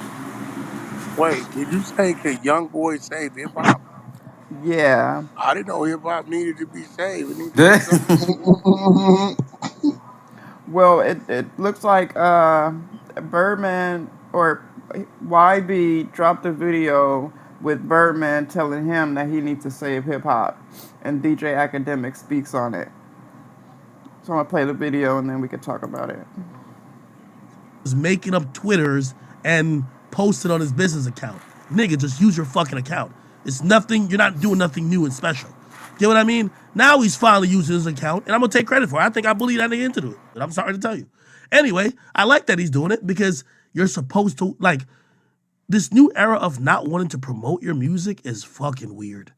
Wait, did you say can young boy save hip hop? Yeah. I didn't know hip hop needed to be saved. It needs to be something. Well, it looks like Birdman or YB dropped a video with Birdman telling him that he needs to save hip hop, and DJ Academic speaks on it. So I'm gonna play the video and then we can talk about it. Was making up Twitters and posted on his business account. Nigga, just use your fucking account. It's nothing. You're not doing nothing new and special. Get what I mean? Now he's finally using his account, and I'm gonna take credit for it. I think I bullied that nigga into it, but I'm sorry to tell you. Anyway, I like that he's doing it because you're supposed to this new era of not wanting to promote your music is fucking weird.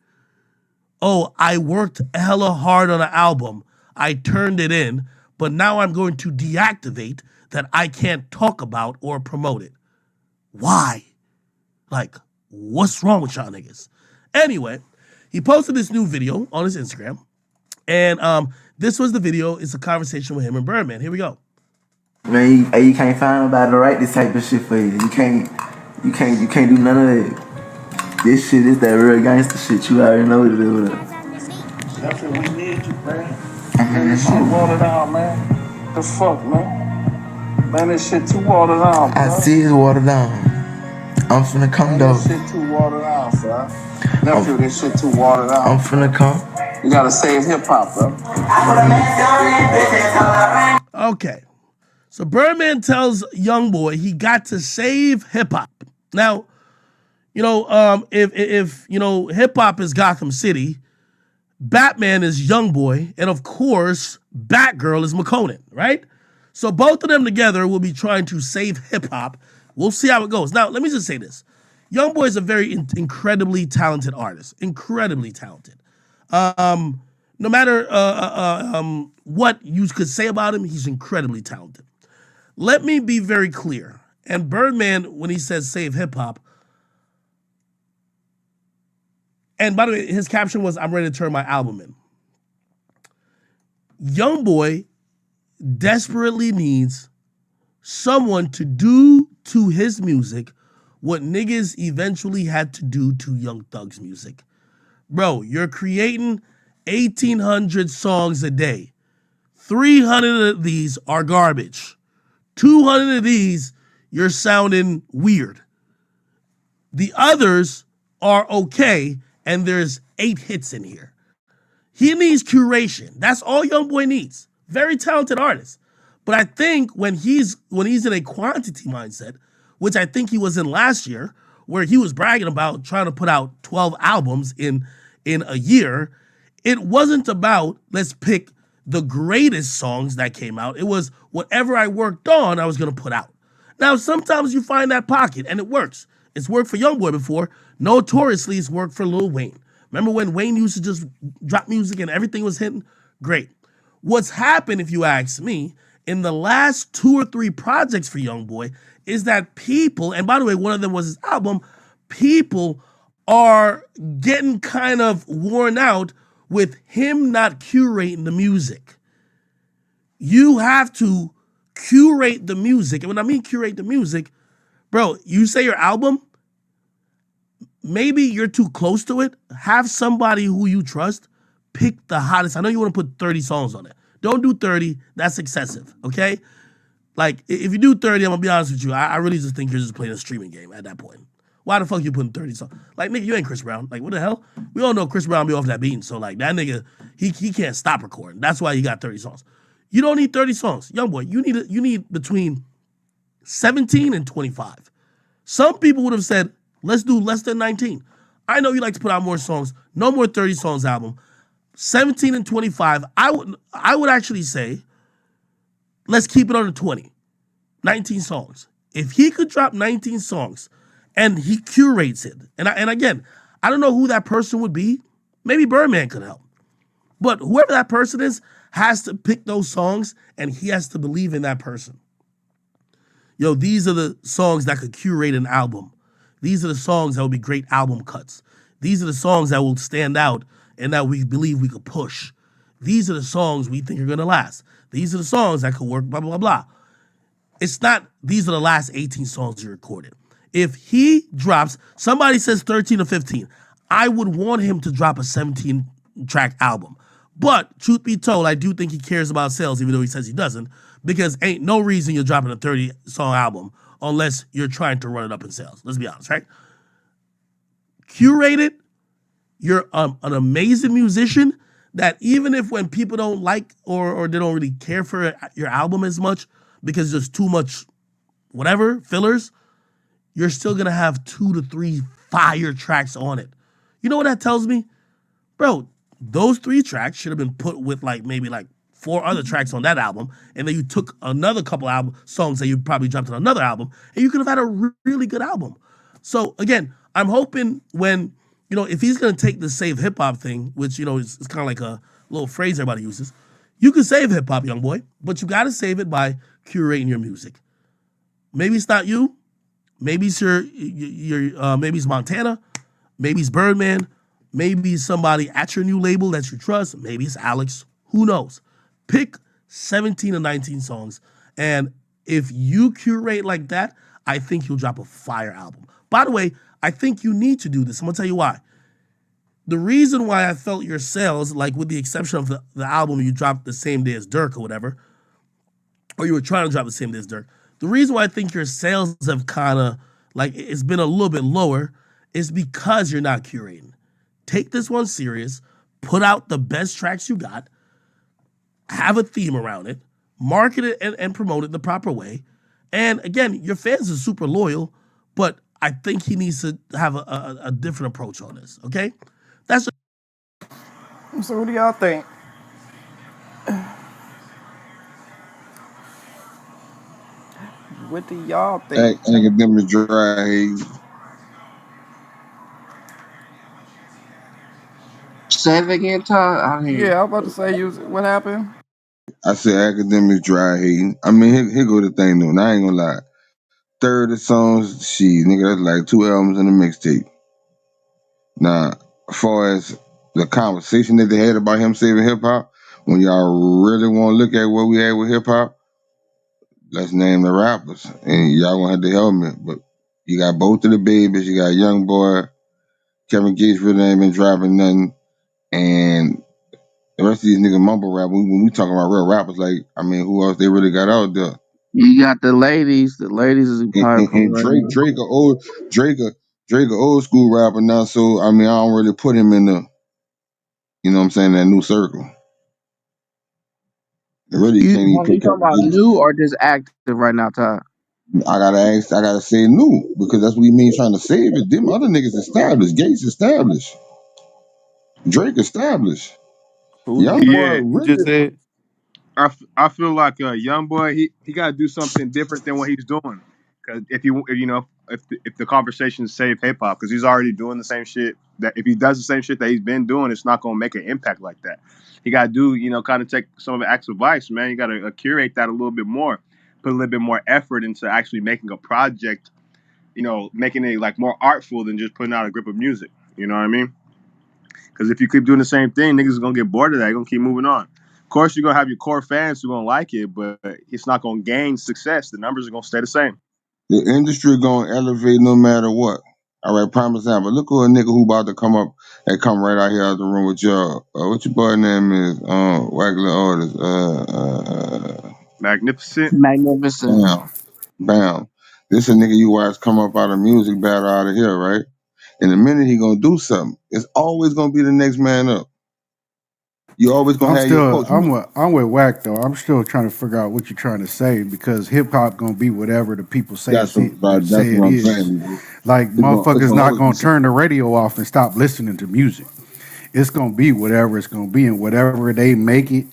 Oh, I worked hella hard on an album. I turned it in, but now I'm going to deactivate that I can't talk about or promote it. Why? What's wrong with y'all niggas? Anyway, he posted this new video on his Instagram, and this was the video. It's a conversation with him and Birdman. Here we go. Man, you can't find nobody to write this type of shit for you. You can't do none of it. This shit is that real gangster shit. You already know what it is. That's what we need you, man. Man, this shit watered down, man. The fuck, man? Man, this shit too watered down, bro. I see it's watered down. I'm finna come Man, though. this shit too watered down, bro. Nephew, this shit too watered down. I'm finna come. You gotta save hip hop, bro. Okay. So Birdman tells Youngboy he got to save hip hop. Now, if hip hop is Gotham City, Batman is Youngboy, and of course, Batgirl is McConan, right? So both of them together will be trying to save hip hop. We'll see how it goes. Now, let me just say this. Youngboy is a very incredibly talented artist. Incredibly talented. No matter what you could say about him, he's incredibly talented. Let me be very clear. And Birdman, when he says save hip hop, and by the way, his caption was, I'm ready to turn my album in. Youngboy desperately needs someone to do to his music what niggas eventually had to do to Young Thug's music. Bro, you're creating 1,800 songs a day. 300 of these are garbage. 200 of these, you're sounding weird. The others are okay, and there's 8 hits in here. He needs curation. That's all Youngboy needs. Very talented artist. But I think when he's in a quantity mindset, which I think he was in last year, where he was bragging about trying to put out 12 albums in a year, it wasn't about let's pick the greatest songs that came out. It was whatever I worked on, I was going to put out. Now, sometimes you find that pocket, and it works. It's worked for Youngboy before. Notoriously, it's worked for Lil Wayne. Remember when Wayne used to just drop music and everything was hitting? Great. What's happened, if you ask me, in the last 2 or 3 projects for Youngboy is that people, and by the way, one of them was his album, people are getting kind of worn out with him not curating the music. You have to curate the music. And when I mean curate the music, bro, you say your album, maybe you're too close to it. Have somebody who you trust pick the hottest. I know you want to put 30 songs on it. Don't do 30. That's excessive, okay? Like, if you do 30, I'm gonna be honest with you. I really just think you're just playing a streaming game at that point. Why the fuck you putting 30 songs? Like, nigga, you ain't Chris Brown. Like, what the hell? We all know Chris Brown be off that beat. So, like, that nigga, he can't stop recording. That's why he got 30 songs. You don't need 30 songs. Young boy, you need between 17 and 25. Some people would have said, let's do less than 19. I know you like to put out more songs. No more 30 songs album. 17 and 25. I would actually say, let's keep it under 20. 19 songs. If he could drop 19 songs and he curates it, and again, I don't know who that person would be. Maybe Birdman could help. But whoever that person is has to pick those songs and he has to believe in that person. Yo, these are the songs that could curate an album. These are the songs that will be great album cuts. These are the songs that will stand out and that we believe we could push. These are the songs we think are going to last. These are the songs that could work, blah, blah, blah. It's not, these are the last 18 songs you recorded. If he drops, somebody says 13 or 15, I would want him to drop a 17-track album. But truth be told, I do think he cares about sales, even though he says he doesn't, because ain't no reason you're dropping a 30-song album unless you're trying to run it up in sales. Let's be honest, right? Curate it. You're an amazing musician that even if when people don't like or they don't really care for your album as much because there's too much whatever, fillers, you're still going to have 2 to 3 fire tracks on it. You know what that tells me? Bro, those 3 tracks should have been put with maybe 4 other tracks on that album, and then you took another couple songs that you probably dropped on another album, and you could have had a really good album. So again, I'm hoping when, if he's going to take the save hip hop thing, which, is kind of like a little phrase everybody uses, you can save hip hop, young boy, but you got to save it by curating your music. Maybe it's not you. Maybe it's maybe it's Montana. Maybe it's Birdman. Maybe it's somebody at your new label that you trust. Maybe it's Alex. Who knows? Pick 17 or 19 songs. And if you curate like that, I think you'll drop a fire album. By the way, I think you need to do this. I'm going to tell you why. The reason why I felt your sales, with the exception of the album you dropped the same day as Dirk or whatever, or you were trying to drop the same day as Dirk, the reason why I think your sales have kind of, it's been a little bit lower is because you're not curating. Take this one serious, put out the best tracks you got, have a theme around it, market it and promote it the proper way. And again, your fans are super loyal, but I think he needs to have a different approach on this, okay? That's So what do y'all think? What do y'all think? Academic dry. Say it again, Todd. I didn't hear you. Yeah, I was about to say, what happened? I said academic dry hating. I mean, here go the thing though. And I ain't gonna lie. 30 songs, nigga, that's like 2 albums and a mixtape. Now, as far as the conversation that they had about him saving hip hop, when y'all really want to look at what we had with hip hop, let's name the rappers. And y'all gonna have to help me. But you got both of the babies, you got Young Boy, Kevin Gates really ain't been dropping nothing. And the rest of these niggas mumble rap. When we talking about real rappers, who else they really got out there? You got the ladies. The ladies is probably And Drake a old school rapper now. So I don't really put him in the, that new circle. Really, you can't even put. You talking about new or just active right now, Todd? I gotta say new because that's what he means trying to save it. Them other niggas established. Gates established. Drake established. Young boy really. Just said. I feel like a young boy. He got to do something different than what he's doing. Because if the conversation is save hip hop, because he's already doing the same shit. That if he does the same shit that he's been doing, it's not gonna make an impact like that. He got to do kind of take some of the acts advice, man. You got to curate that a little bit more, put a little bit more effort into actually making a project. Making it more artful than just putting out a grip of music. You know what I mean? Because if you keep doing the same thing, niggas are gonna get bored of that. You're gonna keep moving on. Of course, you're gonna have your core fans who gonna like it, but it's not gonna gain success. The numbers are gonna stay the same. The industry gonna elevate no matter what. All right, prime example. Look who a nigga who about to come up and come right out here out the room with y'all. What your boy name is? Wackler Artist. Magnificent. Magnificent. Bam, bam. This a nigga you watch come up out of music battle out of here, right? And the minute he gonna do something, it's always gonna be the next man up. You always gonna have your coach. I'm with WACK though. I'm still trying to figure out what you're trying to say because hip hop gonna be whatever the people say That's say it what I'm is. saying, bro. Like It's motherfuckers gonna not always be gonna turn the something. radio off and stop listening to music. It's gonna be whatever it's gonna be, and whatever they make it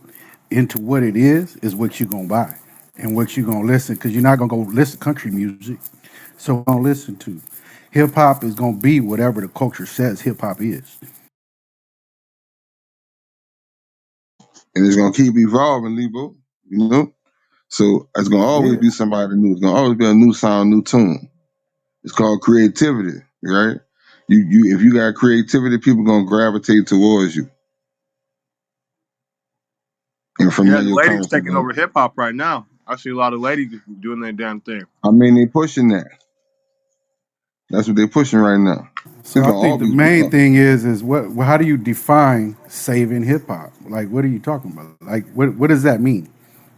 into what it is what you're gonna buy and what you're gonna listen. Because you're not gonna go listen to country music, so don't listen to. Hip hop is gonna be whatever the culture says hip hop is. And it's gonna keep evolving, Lebo. You know? So it's gonna always Yeah. be somebody new. It's gonna always be a new sound, new tune. It's called creativity, right? You if you got creativity, people gonna gravitate towards you. And from Yeah, there the you'll come ladies with the taking vote. over hip hop right now. I see a lot of ladies doing their damn thing. I mean they pushing that. That's what they're pushing right now. So It's I gonna think the always be main something. thing is what how do you define saving hip hop? Like what are you talking about? Like what does that mean?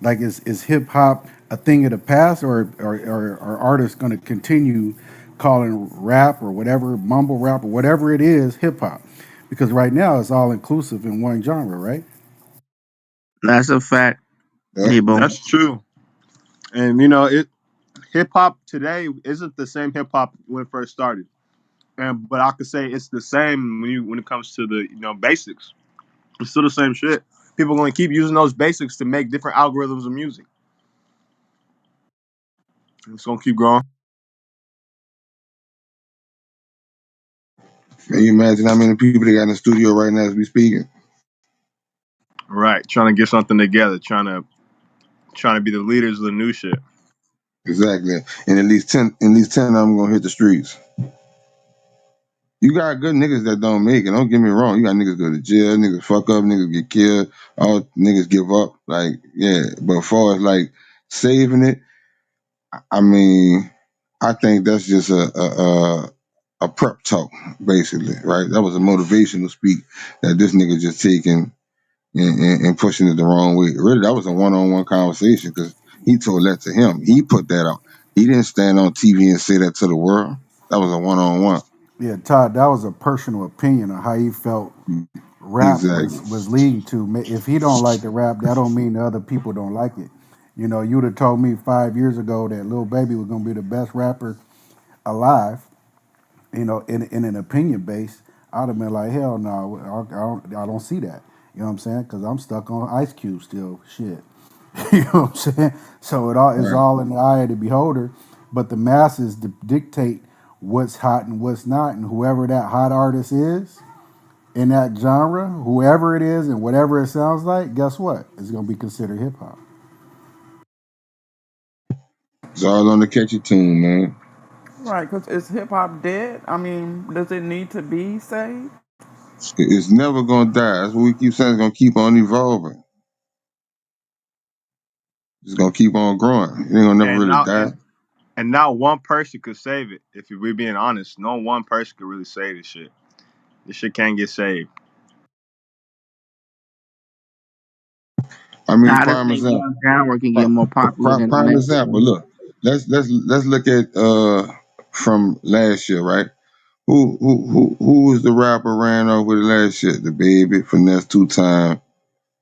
Like is hip hop a thing of the past or are artists gonna continue calling rap or whatever, mumble rap or whatever it is, hip hop? Because right now it's all inclusive in one genre, right? That's a fact, Yeah. Debo. That's true. And you know, it hip hop today isn't the same hip hop when it first started. And but I could say it's the same when it comes to the basics. It's still the same shit. People are going to keep using those basics to make different algorithms of music. It's going to keep growing. Can you imagine how many people they got in the studio right now as we speaking? Right, trying to get something together, trying to be the leaders of the new shit. Exactly. And at least ten of them gonna hit the streets. You got good niggas that don't make it. Don't get me wrong. You got niggas go to jail, niggas fuck up, niggas get killed, all niggas give up. Like, yeah. But as far as like saving it, I mean, I think that's just a prep talk, basically, right? That was a motivational speak that this nigga just taking and pushing it the wrong way. Really, that was a one-on-one conversation because he told that to him. He put that out. He didn't stand on TV and say that to the world. That was a one-on-one. Yeah, Todd, that was a personal opinion of how he felt rap Exactly. was leading to. If he don't like the rap, that don't mean the other people don't like it. You know, you would have told me 5 years ago that Lil Baby was gonna be the best rapper alive. You know, in an opinion base, I'd have been like, hell no, I don't see that. You know what I'm saying? Because I'm stuck on Ice Cube still. Shit. You know what I'm saying? So it all is Right. all in the eye of the beholder. But the masses dictate what's hot and what's not, and whoever that hot artist is in that genre, whoever it is and whatever it sounds like, guess what? It's gonna be considered hip hop. It's all on the catchy tune, man. Right, because is hip hop dead? I mean, does it need to be saved? It's never gonna die. That's what we keep saying. It's gonna keep on evolving. It's gonna keep on growing. It ain't gonna never And really now die. and now one person could save it. If we're being honest, no one person could really save this shit. This shit can't get saved. I mean, I just prime think example. one genre can get more popular than the Prime next. example. Man. Look, let's look at from last year, right? Who was the rapper ran over the last year? The Baby, Finesse, 2 Time.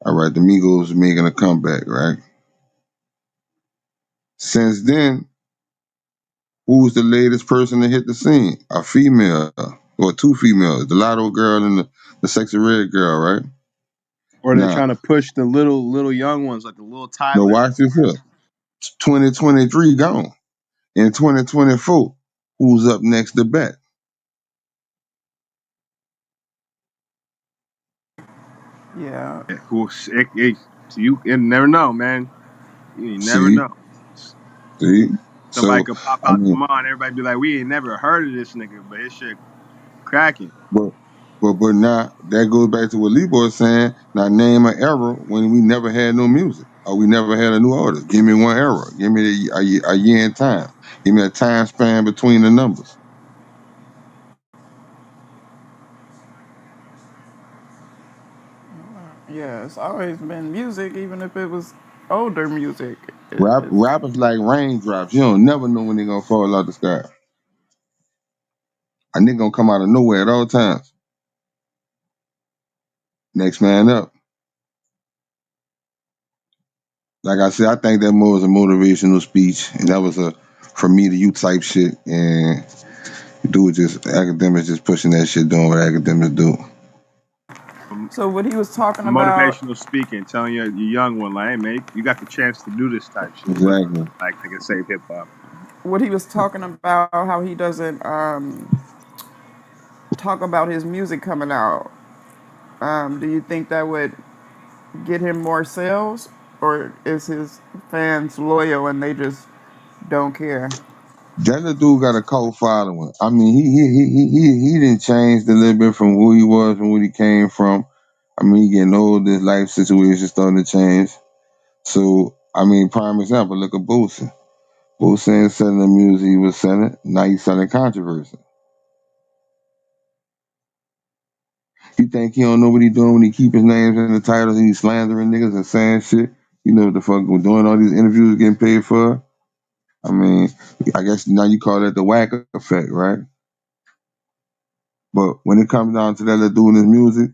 All right, the Migos making a comeback, right? Since then, who was the latest person to hit the scene? A female or two females, the Lotto girl and the Sexy Red girl, right? Or they're Now, trying to push the little young ones like the little now Tylers. watch this here. 2023 gone. In 2024, who's up next to bat? Yeah. Who so you never know, man. You never See, know. see. Somebody So, could pop I out mean, tomorrow and everybody be like, we ain't never heard of this nigga, but his shit cracking. but but now that goes back to what Lebo was saying. Now name an era when we never had no music or we never had a new artist. Give me one era. Give me a year in time. Give me a time span between the numbers. Yeah, it's always been music, even if it was older music. Rappers like raindrops. You don't never know when they gonna fall out the sky. A nigga gonna come out of nowhere at all times. Next man up. Like I said, I think that more was a motivational speech, and that was a from me to you type shit. And dude, just academics just pushing that shit, doing what academics do. So what he was talking about, Motivational speaking, telling your young one, like, hey man, you got the chance to do this type shit. Exactly. Like they can save hip hop. what he was talking about, how he doesn't talk about his music coming out. Do you think that would get him more sales, or is his fans loyal and they just don't care? That little dude got a cult following. I mean, he didn't change a little bit from who he was and where he came from. I mean, he getting old, his life situation starting to change. So, I mean, prime example, look at Boosie. Boosie ain't selling the music he was selling. Now he's selling controversy. You think he don't know what he doing when he keep his names in the titles and he's slandering niggas and saying shit? You know what the fuck we're doing all these interviews getting paid for? I mean, I guess now you call that the WACK effect, right? But when it comes down to that little dude in his music,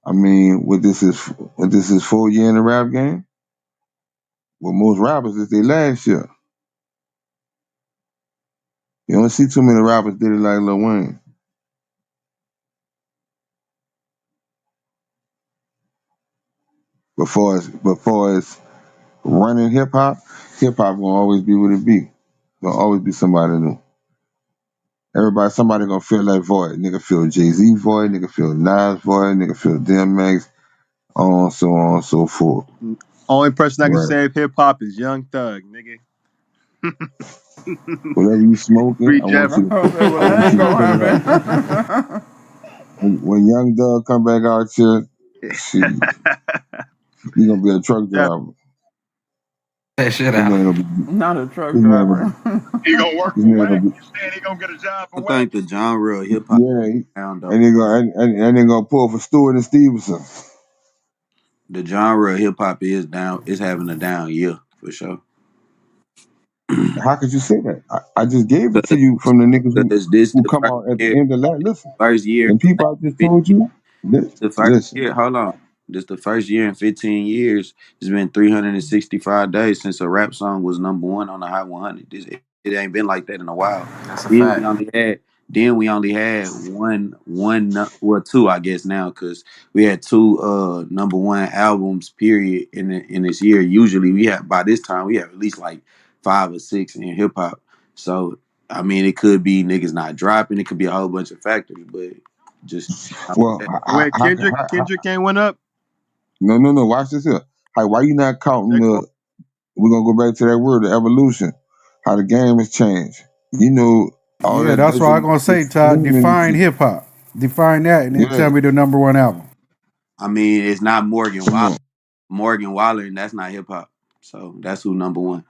I mean, what this is 4 year in the rap game? Well, most rappers is their last year. You don't see too many rappers did it like Lil Wayne. Before it's running hip hop gonna always be what it be. Gonna always be somebody new. Somebody gonna feel that void. Nigga feel Jay-Z void, nigga feel Nas void, nigga feel DMX, on and so forth. Only person that can Right. save hip hop is Young Thug, nigga. Whatever you smoking, Free I want you Jeff. to I put said, well, I that want ain't you to put it out gonna there. happen. When Young Doug come back out here, she he gonna be a truck Jeff. driver. That shit His out. name gonna be Not a truck his name gonna driver. be He gonna work his for name gonna WACK. be You saying he gonna get a job for I WACK? think the genre of hip hop yeah. down though. And they gonna pull for Stewart and Stevenson. The genre of hip hop is down. Is having a down year for sure. How could you say that? I just gave it to you from the niggas Because this who the come first out at the year. end of that. Listen, First year. and people I just told you. The first Listen. year, hold on. This the first year in 15 years. It's been 365 days since a rap song was number one on the Hot 100. It ain't been like that in a while. That's a Then we fact. only had, then we only had well, two, I guess now, because we had two number one albums period in this year. Usually we have by this time we have at least like 5 or 6 in hip hop. So I mean, it could be niggas not dropping. It could be a whole bunch of factors, but just Well, Wait, Kendrick ain't went up? no. Watch this here. Why you not counting J. Cole? the? We're gonna go back to that word, the evolution. How the game has changed. You know, all Yeah, that that's what I'm gonna say, Todd. streaming and Define shit. hip hop. Define that, and then Yeah, tell me the number one album. I mean, it's not Morgan come Wallen. on. Morgan Wallen, and that's not hip hop. So that's who number one.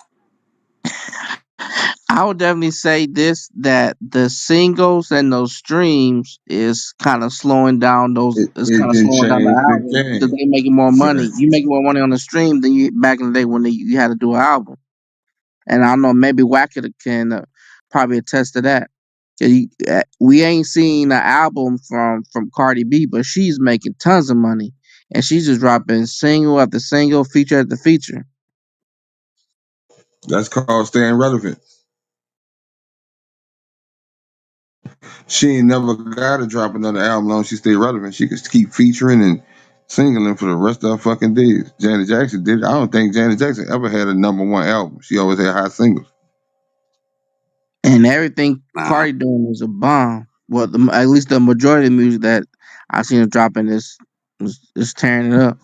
I would definitely say this that the singles and those streams is kind of slowing down those. It's It kind of didn't slowing down change the the albums because game. they making more Yeah. money. You making more money on the stream than you back in the day when you had to do an album. And I don't know, maybe Wacker can probably attest to that. We ain't seen an album from Cardi B, but she's making tons of money, and she's just dropping single after single, feature after feature. That's called staying relevant. She ain't never gotta drop another album long as she stay relevant. She could keep featuring and singling for the rest of her fucking days. Janet Jackson did it. I don't think Janet Jackson ever had a number one album. She always had hot singles. And everything Nah, Cardi doing is a bomb. Well, at least the majority of the music that I seen her dropping is tearing it up.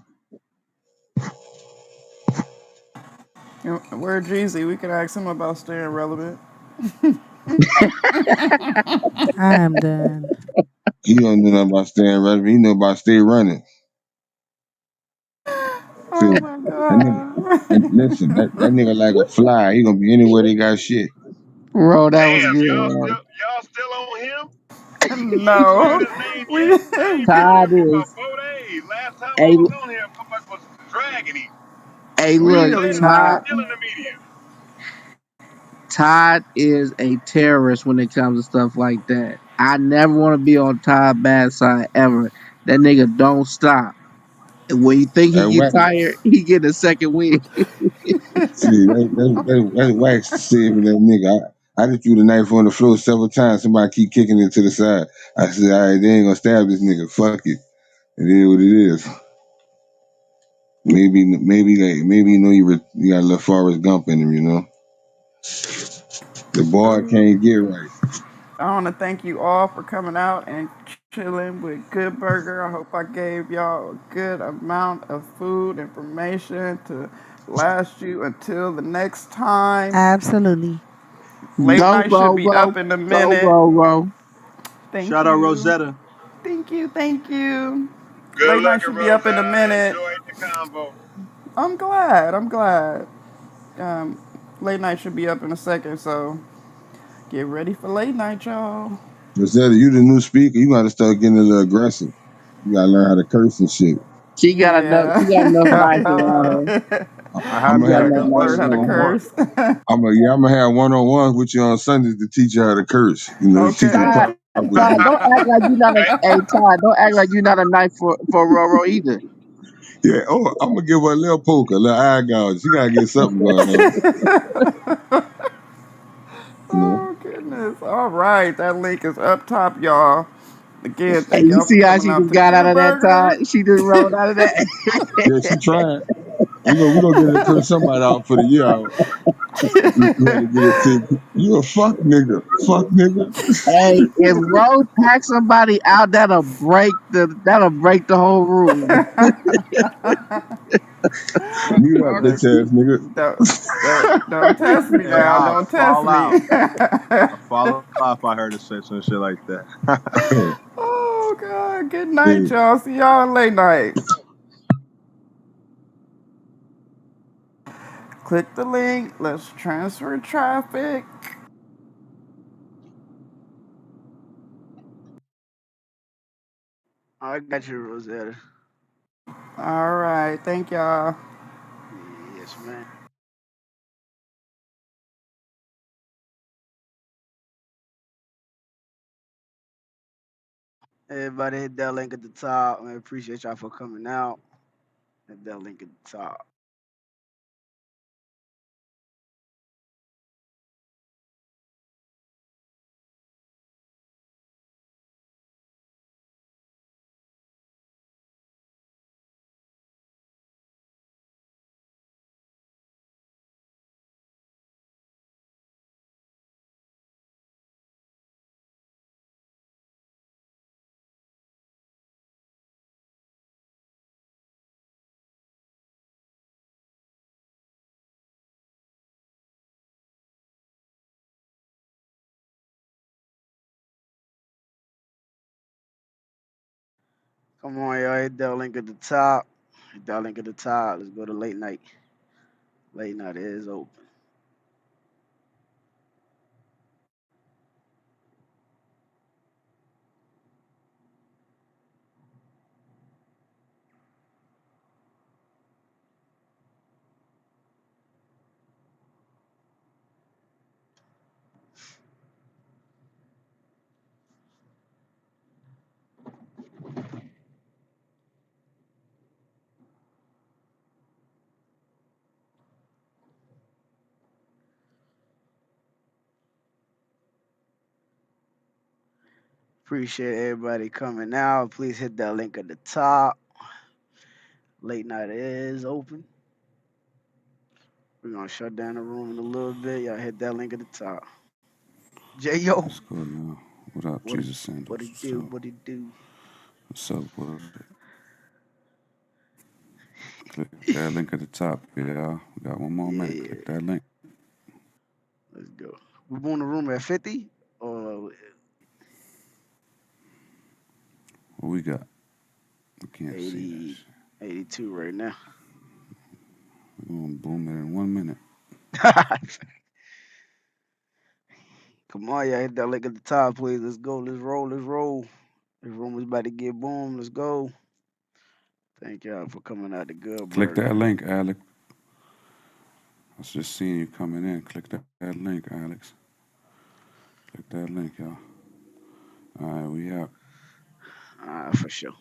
Where Jeezy, we could ask him about staying relevant. I am done. He don't know nothing about staying relevant. He know about stay running. Oh Feel my that nigga. And god. listen, that nigga like a fly. He gonna be anywhere they got shit. Bro, that was Damn, good. y'all still on him? He ain't cleared No, his name we yet. I ain't been on Todd him for about is 4 days. Last time I a was on here, motherfucker was dragging him. Hey, look, Really Todd. not. Todd is a terrorist when it comes to stuff like that. I never want to be on Todd's bad side ever. That nigga don't stop. And when you think he And get Wax, tired, he get a second win. see, that's Wax saving that nigga. I just threw the knife on the floor several times. Somebody keep kicking it to the side. I said, all right, they ain't gonna stab this nigga. Fuck it. It is what it is. Maybe you know you got a little Forrest Gump in him. You know, the boy can't get right. I want to thank you all for coming out and chilling with Good Burger. I hope I gave y'all a good amount of food information to last you until the next time. Absolutely. Late Go, night should bro, be bro. up in a Go, minute. bro, bro. Thank Shout out you. Rosetta. Thank you. Thank you. Good Late night looking, should be up in a Rosetta. I minute. enjoyed the convo. I'm glad. I'm glad. Um, late night should be up in a second, so get ready for late night, y'all. Instead of you the new speaker, you gotta start getting a little aggressive. You gotta learn how to curse and shit. She got enough. She got enough knife around her. Yeah. I I'm had She me gonna got at have a enough knife Learn question how to around on her. one. curse. I'm gonna have one-on-ones with you on Sundays to teach you how to curse. You know, teach you the Okay. Todd, proper Todd, use. don't act like you not a. Hey, Hey, Todd, don't act like you not a knife for Roro either. Yeah. Oh, I'm gonna give her a little poke, a little eye gouge. She gotta get something going on. You know. Oh, goodness. All right. That link is up top, y'all. Again, Hey, thank you y'all for see how coming she out just to got out Good of that, Burger. Todd? She just rolled out of that. Yeah, she trying. We gonna get her to curse somebody out for the year out. We had to get it to you a fuck nigga. Fuck nigga. Hey, if Rose packs somebody out, that'll break the whole room. Mute up, bitch ass nigga. Don't test me Hey, now. I'll Don't test fall me. out. I fall out if I heard her say some shit like that. Oh, God. Good night, Hey, y'all. See y'all late night. Click the link. Let's transfer traffic. I got you, Rosetta. All right. Thank y'all. Yes, man. Everybody hit that link at the top. I appreciate y'all for coming out. Hit that link at the top. Come on, y'all. Hit that link at the top. Hit that link at the top. Let's go to late night. Late night is open. Appreciate everybody coming out. Please hit that link at the top. Late night is open. We're gonna shut down the room in a little bit. Y'all hit that link at the top. J.O. What's good, y'all? What up, What it, Jesus what Sandals? it What's do? up? What it do? What's up with it? Click that link at the top, y'all. We got one more minute. Yeah, Click that link. let's go. We want the room at 50 or What we got? We can't see that 80, shit. 82 right now. We're gonna boom it in 1 minute. Come on, y'all hit that link at the top, please. Let's go. Let's roll. Let's roll. This room is about to get boom. Let's go. Thank y'all for coming out to Good Click Burger. that link, Alec. was just seeing you coming in. Click that link, Alex. Click that link, y'all. All right, we out. For sure.